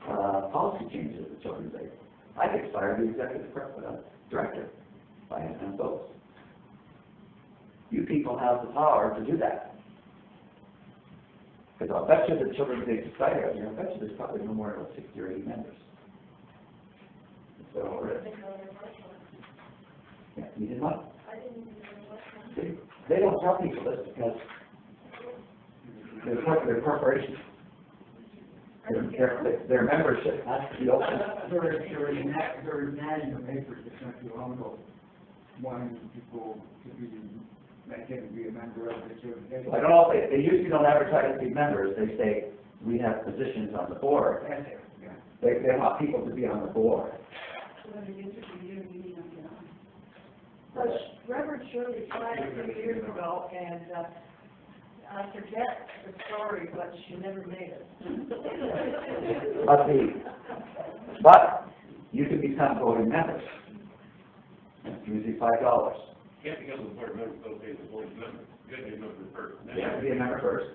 policy changes of the Children's Aid. I could fire the executive director by hand votes. You people have the power to do that. Because I'll bet you the Children's Aid Society, I bet you there's probably no more than 60 or 80 members. That's what it is. Yeah, you did what? They don't tell people this because they're corporations. Their membership has to be open. There is not in the papers that sent you long ago, wanting people to be, make them be a member of the children. I don't know, they usually don't advertise to be members, they say, we have positions on the board. They want people to be on the board. But Reverend Shirley tried a few years ago, and I forget the story, but she never made it. But you can become voting members. It's usually $5. You have to go to the board member, so pay the board member. You have to be a member first. You have to be a member first.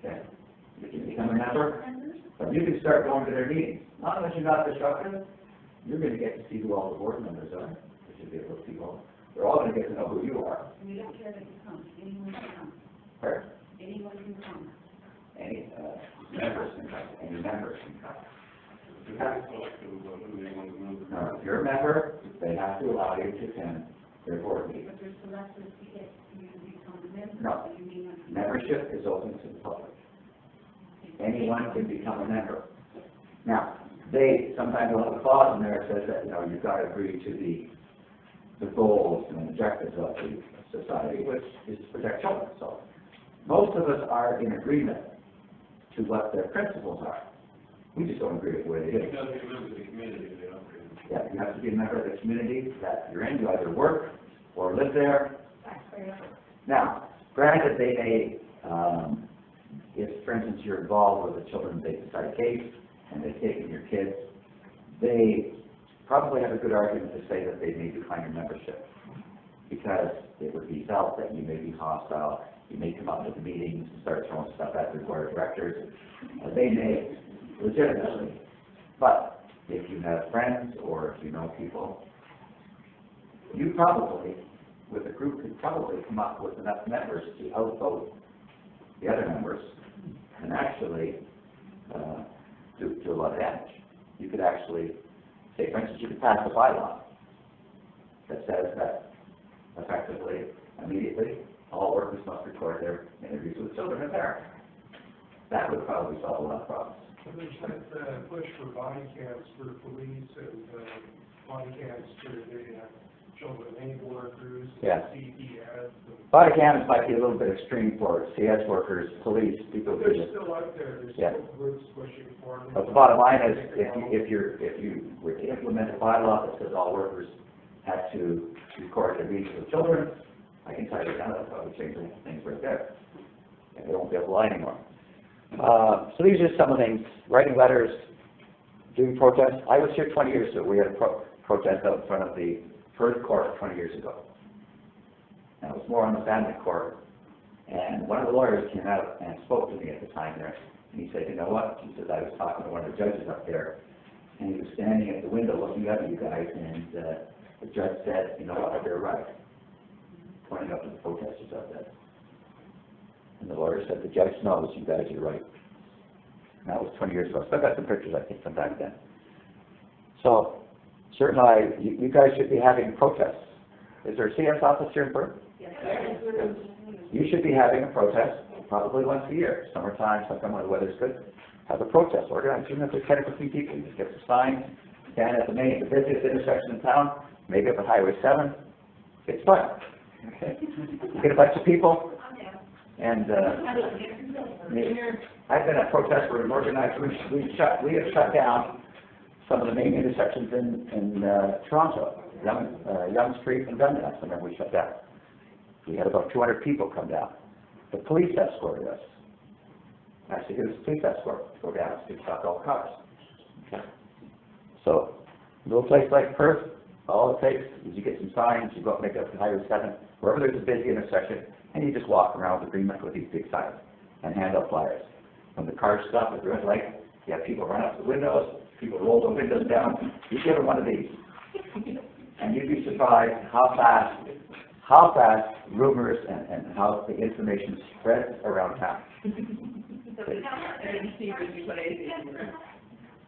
Okay. You can become a member, but you can start going to their meetings. Not unless you're not disruptive, you're going to get to see who all the board members are. You should be able to see all. They're all going to get to know who you are. We don't care that you come, anyone can come, Pardon? anyone can come. Any members can come. Any members can come. You have to select who they want to move. Now, if you're a member, they have to allow you to attend their board meeting. But there's selected to get you to become a member. No. You mean like- Membership is open to the public. Anyone can become a member. Now, they sometimes will have a clause in there that says that, you've got to agree to the goals and objectives of the society, which is to protect children. So most of us are in agreement to what their principles are. We just don't agree with the way they do You it. have to be a member of the community they operate in. Yeah, you have to be a member of the community that you're in. You either work or live there. Now, granted, they may, if, for instance, you're involved with a children's day society case and they've taken your kids, they probably have a good argument to say that they may decline your membership because it would be felt that you may be hostile, you may come up to the meetings and start throwing stuff at the board of directors. They may legitimately, but if you have friends or if you know people, you probably, with a group, could probably come up with enough members to outvote the other members and actually do a lot of damage. You could actually, say, for instance, you could pass a bylaw that says that effectively, immediately, all workers must record their interviews with children and parents. That would probably solve a lot of problems. And there's that push for body cams for police and body cams for the children and aid workers, Yeah. CPS. Body cams might be a little bit extreme for CS workers, police, people who They're just. still out there, there's Yeah. still groups pushing for them. But the bottom line is, if you were to implement a bylaw that says all workers have to record their meetings with children, I can tell you that would probably change things right there. And they won't be able to lie anymore. So these are just some of the things, writing letters, doing protests. I was here 20 years ago. We had a protest out in front of the Perth court 20 years ago. And it was more on the family court. And one of the lawyers came out and spoke to me at the time there. And he said, you know what? He says, I was talking to one of the judges up there. And he was standing at the window looking up at you guys. And the judge said, you know what? They're right. Pointing up at the protesters out there. And the lawyer said, the judge knows you guys are right. And that was 20 years ago. So I've got some pictures, I think, from back then. So, certainly, you guys should be having protests. Is there a CS office here in Perth? Yes. You should be having a protest probably once a year. Summertime, sometime when the weather's good. Have a protest. Organize, even if there's 10 or 15 people, you just get some signs, stand at the busiest intersection in town, maybe up at Highway 7. It's fun. Okay? You get a bunch of people, and I've been at protests where we've organized, we have shut down some of the main intersections in Toronto, Yonge Street and Dundas. I remember we shut down. We had about 200 people come down. The police escorted us. Actually, it was a police escort to go down to stop all cars. Okay. So, a little place like Perth, all it takes is you get some signs, you go up, make it up to Highway 7, wherever there's a busy intersection, and you just walk around with agreement with these big signs and hand out flyers. When the cars stop at the red light, you have people run up to the windows, people roll the windows down. You give them one of these, and you'd be surprised how fast rumors and how the information spreads around town.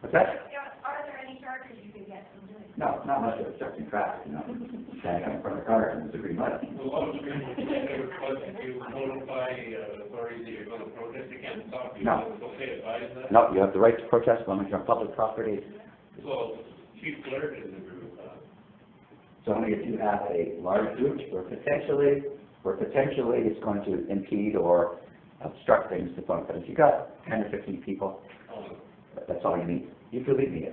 What's that? Are there any charges you can get from doing No, not much of obstructing traffic, standing out in front of the car and it's a green light. The law is going to you notify authorities that you're going to protest, you can't stop you. No. Don't they advise that? No, you have the right to protest as long as you're on public property. Well, Chief Blair didn't agree with that. So only if you have a large group where potentially it's going to impede or obstruct things to fun. But if you got 10 or 15 people, that's all you need. You believe me,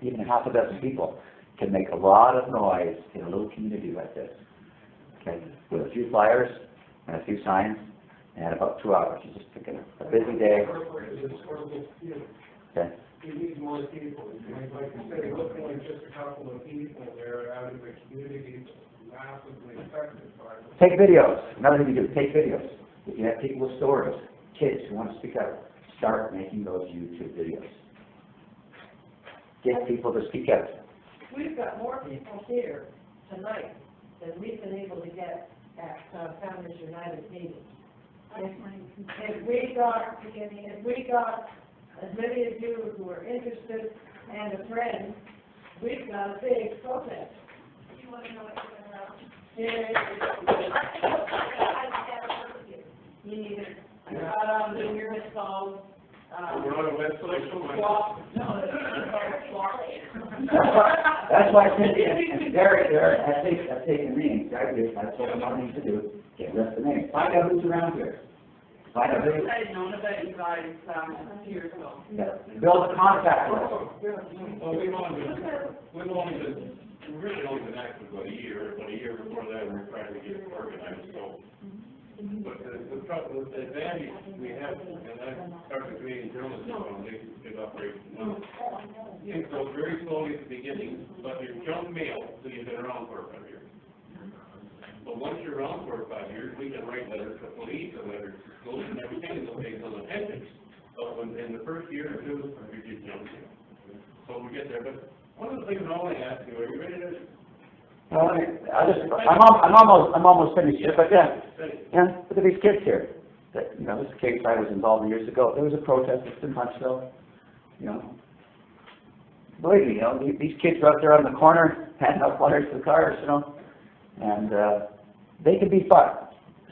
even half a dozen people can make a lot of noise in a little community like this. Okay, with a few flyers and a few signs and about 2 hours. You just pick a busy day. Okay. You need more people. Like you said, looking like just a couple of people there out of the community massively affected by it. Take videos. Another thing you do, take videos. If you have people with stories, kids who want to speak out, start making those YouTube videos. Get people to speak out. We've got more people here tonight than we've been able to get at Founders United meetings. If we got as many of you who are interested and a friend, we've got a big protest. You want to know what's going on? Me neither. I got on the year it's called, We're on a website, so swap. No, it's swap. That's why I said, Derek, I've taken names, I told them what I need to do, get rid of the names, find out who's around here. Find out who. I had known about you guys, a few years ago. Yeah. Build a contact list. well, we've really only been active about a year before that, we were trying to get organized, so. But the advantage we have, and I started Canadian journalism on big operations. Things go very slowly at the beginning, but you're junk mail till you've been around for 5 years. But once you're around for 5 years, we can write letters to police and letters to schools and everything, and they'll take on appendix. But in the first year or two, you get junk mail. So we get there, but one of the things I want to ask you, are you ready to? Well, I'm almost finished here, but look at these kids here. This case I was involved in years ago. There was a protest in Huntsville. Believe me, these kids were out there on the corner handing out flyers to the cars, and they can be fun.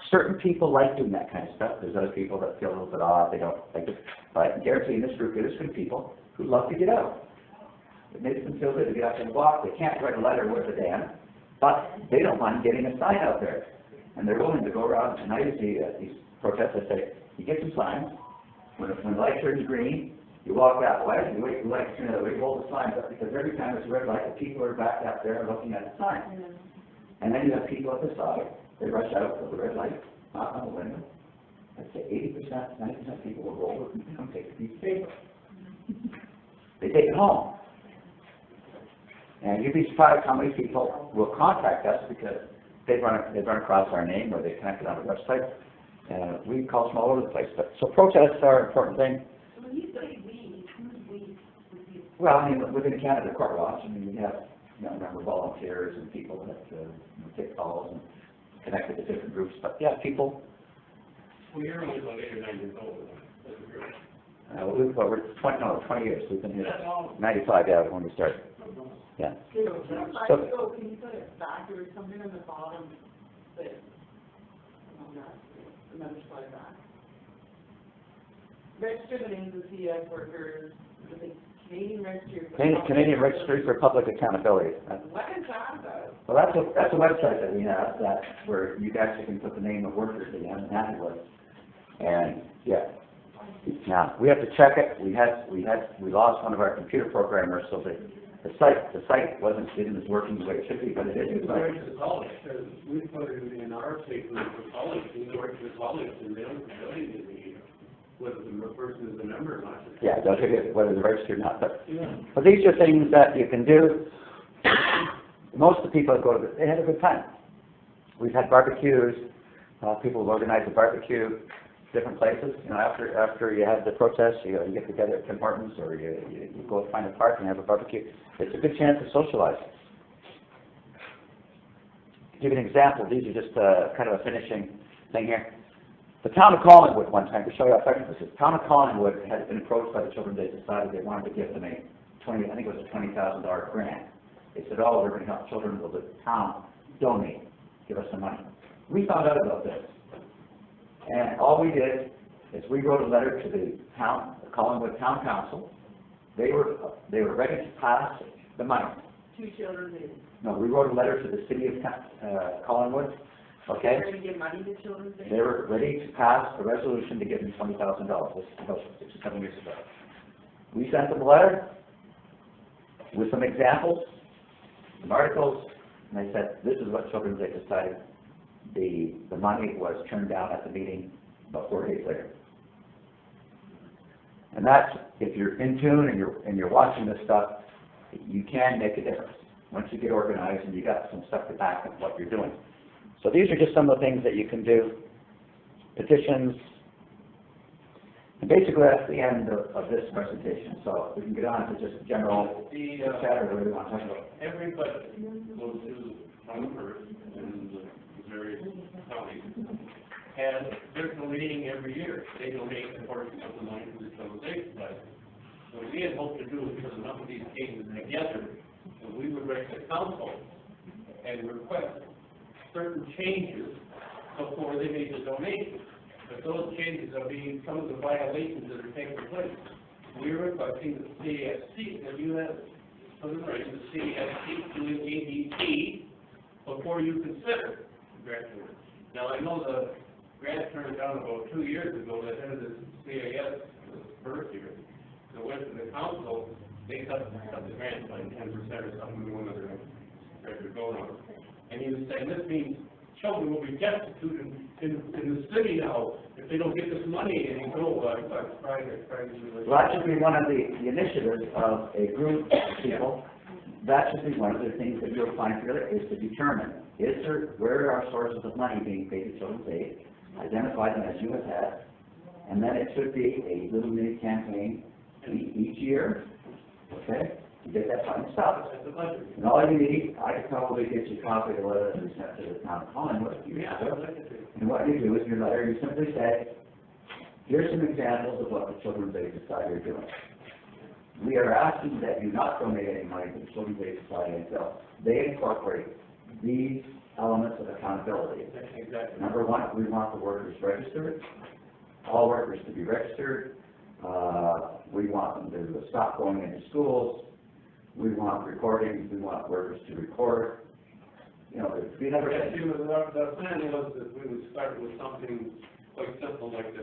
Certain people like doing that kind of stuff. There's other people that feel a little bit odd. They don't like it. But I guarantee in this group, there's some people who love to get out. It makes them feel good to get out and walk. They can't write a letter worth a damn, but they don't mind getting a sign out there. And they're willing to go around, and I see these protests, I say, you get some signs. When the light turns green, you walk that way, you wait for the light to turn the other way, you hold the signs up, because every time it's a red light, the people are back out there looking at the sign. And then you have people at the side, they rush out for the red light, knock on the window. I'd say 80%, 90% of people will roll it and take a piece of paper. They take it home. And you'd be surprised how many people will contact us because they've run across our name or they connected on our website. We call them all over the place. So protests are an important thing. When you say we, who's we? Well, within Canada Court Watch, we have member volunteers and people that take calls and connected to different groups. But people. Well, you're only about 8 or 9 years old. We're 20 years. We've been here 95, when we started. Yeah. So, can you put a factor or something on the bottom that, another slide back? Register the names of CF workers, the Canadian Registry. Canadian Registry for Public Accountability. What is that about? Well, that's a website that we have where you actually can put the name of workers that you have an ad list. And now we have to check it. We lost one of our computer programmers, so the site isn't working the way it should be, but it is. We put it in our paper for college, we work with college, and they don't need whether the person is a member or not. Yeah, they'll check it whether they're registered or not. But these are things that you can do. Most of the people that go to they had a good time. We've had barbecues. People have organized a barbecue, different places. After you have the protest, you get together at Tim Hortons or you go find a park and have a barbecue. It's a good chance to socialize. To give you an example, these are just kind of a finishing thing here. The town of Collingwood one time, to show you how effective this is, the town of Collingwood had been approached by the children. They decided they wanted to give them a $20,000 grant They said, oh, we're going to help children. Will the town donate? Give us some money. We found out about this. And all we did is we wrote a letter to the town, the Collingwood Town Council. They were ready to pass the money. 2 children in. No, we wrote a letter to the city of Collingwood, okay? They're going to give money to children. They were ready to pass a resolution to give them $20,000. This is about 6 or 7 years ago. We sent them a letter with some examples, some articles, and they said, this is what Children's Day decided. The money was turned down at the meeting about 4 days later. And that's, if you're in tune and you're watching this stuff, you can make a difference once you get organized and you got some stuff to back up what you're doing. So these are just some of the things that you can do. Petitions. And basically that's the end of this presentation. So we can get on to just general chat or whatever you want to talk about. Everybody goes to Perth and the various counties, and they're donating every year. They donate a portion of the money to the Children's Day Society. What we had hoped to do is put enough of these cases together, so we would write the council and request certain changes before they made the donation. But those changes are being some of the violations that are taking place. We're requesting the CSC, that you have put it right, the CSC doing ADT before you consider graduate. Now, I know the grant turned down about 2 years ago that had this CAS first year. So went to the council, they cut the grant by 10% or something, one of their graduate going on. And he was saying, this means children will be destitute in the city now if they don't get this money. And he goes, well, I'm trying to. Well, that should be one of the initiatives of a group of people. That should be one of the things that you'll find here is to determine, where are sources of money being paid to Children's Aid, identify them as you have had, and then it should be a little mini campaign each year, okay, to get that money stopped. And all you need, I could probably get you a copy of the letter that we sent to the town of Collingwood. And what you do is your letter, you simply say, here's some examples of what the Children's Aid Society are doing. We are asking that you not donate any money to the Children's Aid Society until they incorporate these elements of accountability. Exactly. Number one, we want the workers registered, all workers to be registered. We want them to stop going into schools. We want recording. We want workers to record. You know, if you never. Yeah, the plan was that we would start with something quite simple like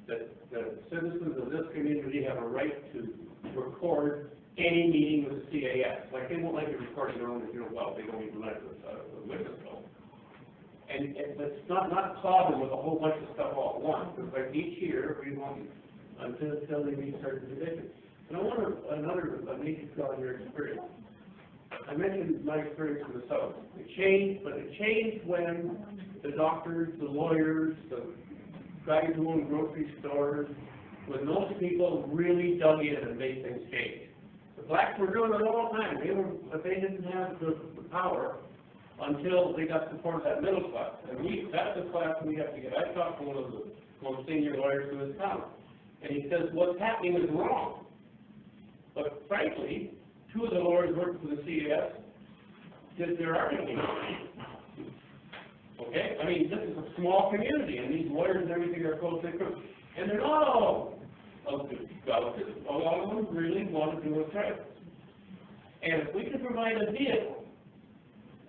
that citizens of this community have a right to record any meeting with the CAS. Like they won't like to record their own, well, they don't even let the witness go. And it's not clogged with a whole bunch of stuff all at once. It's like each year we want until they meet certain conditions. And I want a major draw on your experience. I mentioned my experience in the South. It changed when the doctors, the lawyers, the guys who own grocery stores, when those people really dug in and made things change. The blacks were doing it all the time. But they didn't have the power until they got support of that middle class. And that's the class we have to get. I talked to one of the most senior lawyers in this town. And he says, what's happening is wrong. But frankly, 2 of the lawyers working for the CAS did their argument. Okay? I mean, this is a small community, and these lawyers and everything are close to groups. And they're not all relatives. A lot of them really want to do what's right. And if we can provide a vehicle,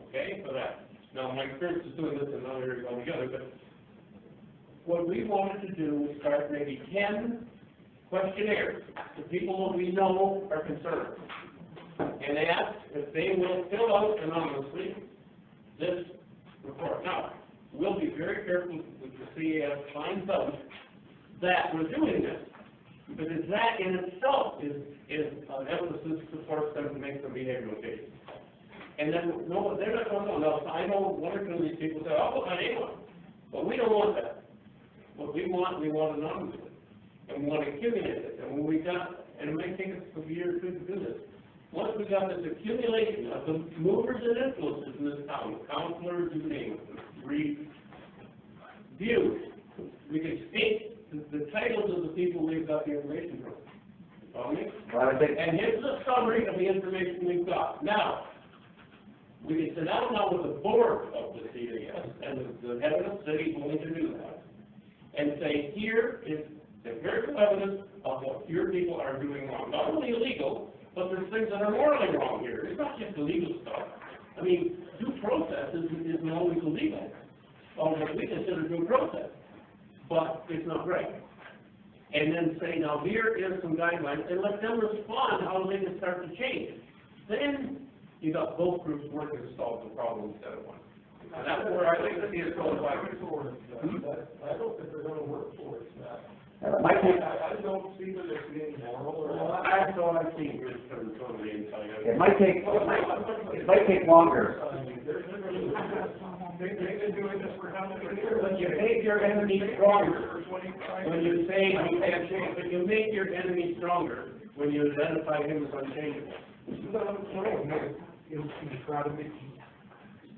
okay, for that. Now, my experience is doing this in other areas altogether, but what we wanted to do was start maybe 10 questionnaires to people that we know are concerned. And ask if they will fill out anonymously this report. Now, we'll be very careful with the CAS finds out that we're doing this. Because that in itself is an emphasis to force them to make some behavioral changes. And then, no, they're not going to. I know 1 or 2 of these people say, I'll put my name on it. But we don't want that. What we want anonymous. And we want to accumulate it. And when we got, and it may take us a year or 2 to do this, once we got this accumulation of the movers and influences in this town, counselors, you name it, reviews, we can state the titles of the people we've got the information from. Follow me? And here's the summary of the information we've got. Now, We can sit down now with the board of the CDS and the head of the city going to do that and say, here is empirical evidence of what your people are doing wrong. Not only illegal, but there's things that are morally wrong here. It's not just illegal stuff. I mean, due process isn't always illegal, or what we consider due process, but it's not right. And then say, now here is some guidelines, and let them respond how they can start to change. Then you got both groups working to solve the problem instead of one. And that's where I think the is going back and forth. I don't think they're gonna work towards that. I I don't see that it's being moral or. That's all I've seen here from the inside. It might take longer. They've been doing this for how many years? When you make your enemy stronger, when you say you can't change, but you make your enemy stronger, when you identify him as unchangeable. You try to make.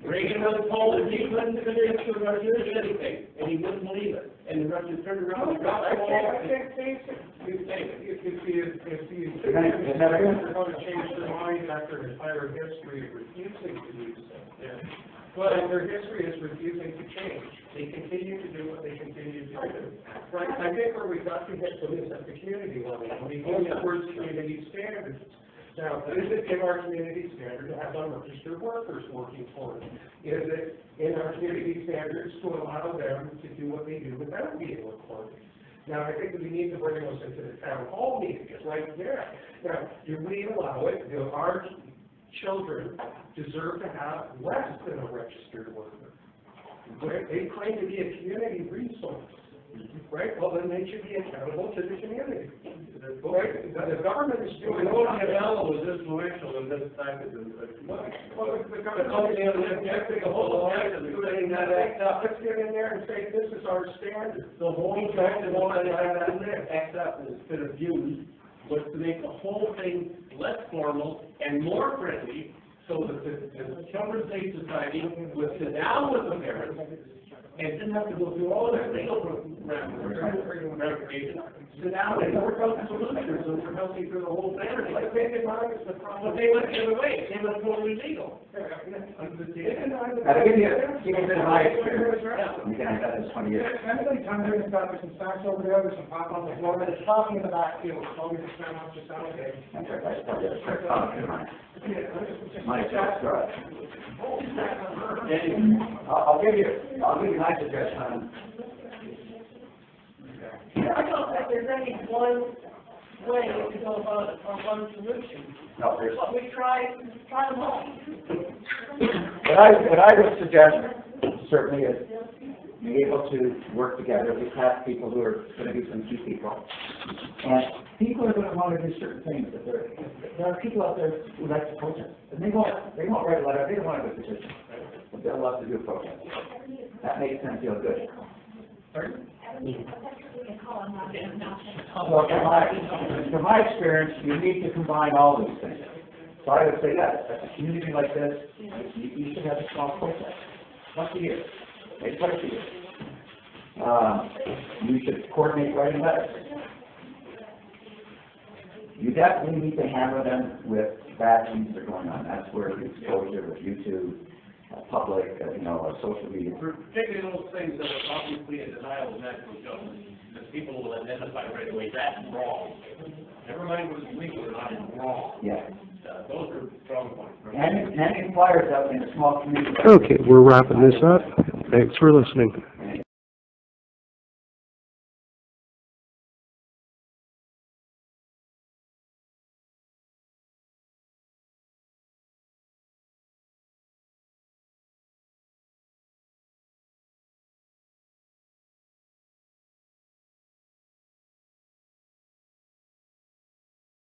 Reagan was told that he couldn't convince the Russians of anything, and he wouldn't believe it. And the Russians turned around and got that wall. I can't say it. If the they're going to change their mind after an entire history of refusing to do so. Yeah. But their history is refusing to change. They continue to do what they continue to do. Right, I think where we've got to get to is at the community level. We go towards community standards. Now, is it in our community standard to have unregistered workers working for us? Is it in our community standards to allow them to do what they do without being recorded? Now, I think that we need to bring those into the town hall meeting, it's right there. Now, do we allow it? Do our children deserve to have less than a registered worker? They claim to be a community resource, right? Well, then they should be accountable to the community. Right? The government is doing. Machiavelli was influential in this type of. Well, the government is the whole saying that let's get in there and say this is our standard. The whole fact of what they had in there, ACT has been abused, was to make the whole thing less formal and more friendly, so that the Children's Aid Society would sit down with the parents and didn't have to go through all that legal ramifications. Sit down and work out the solutions, so we're helping through the whole family. But they went the other way. They went totally legal. I'll give you a bit of my experience. You can have that in 20 years. Everybody comes in and there's some facts over there, there's some pop on the floor, and it's talking in the backfield, so we just stand up, just sound okay. My experience. I'll give you my suggestion. I don't think there's any one way to go about it, or one solution. No, there's. But we try them all. What I would suggest certainly is be able to work together. We have people who are going to be some key people, and people are going to want to do certain things. There are people out there who like to protest, and they won't write a letter. They don't want to do a petition, but they'll love to do a protest. That makes them feel good. Pardon? Well, from my experience, you need to combine all these things. So I would say that, at a community like this, you should have a strong protest. Once a year, maybe twice a year. You should coordinate writing letters. You definitely need to hammer them with bad things that are going on. That's where the exposure with YouTube, public, social media. Particularly those things that are obviously in denial of natural justice, that people will identify right away, that's wrong. Never mind whether it's legal or not, it's wrong. Yeah. Those are strong points. And flyers out in a small community. Okay, we're wrapping this up. Thanks for listening.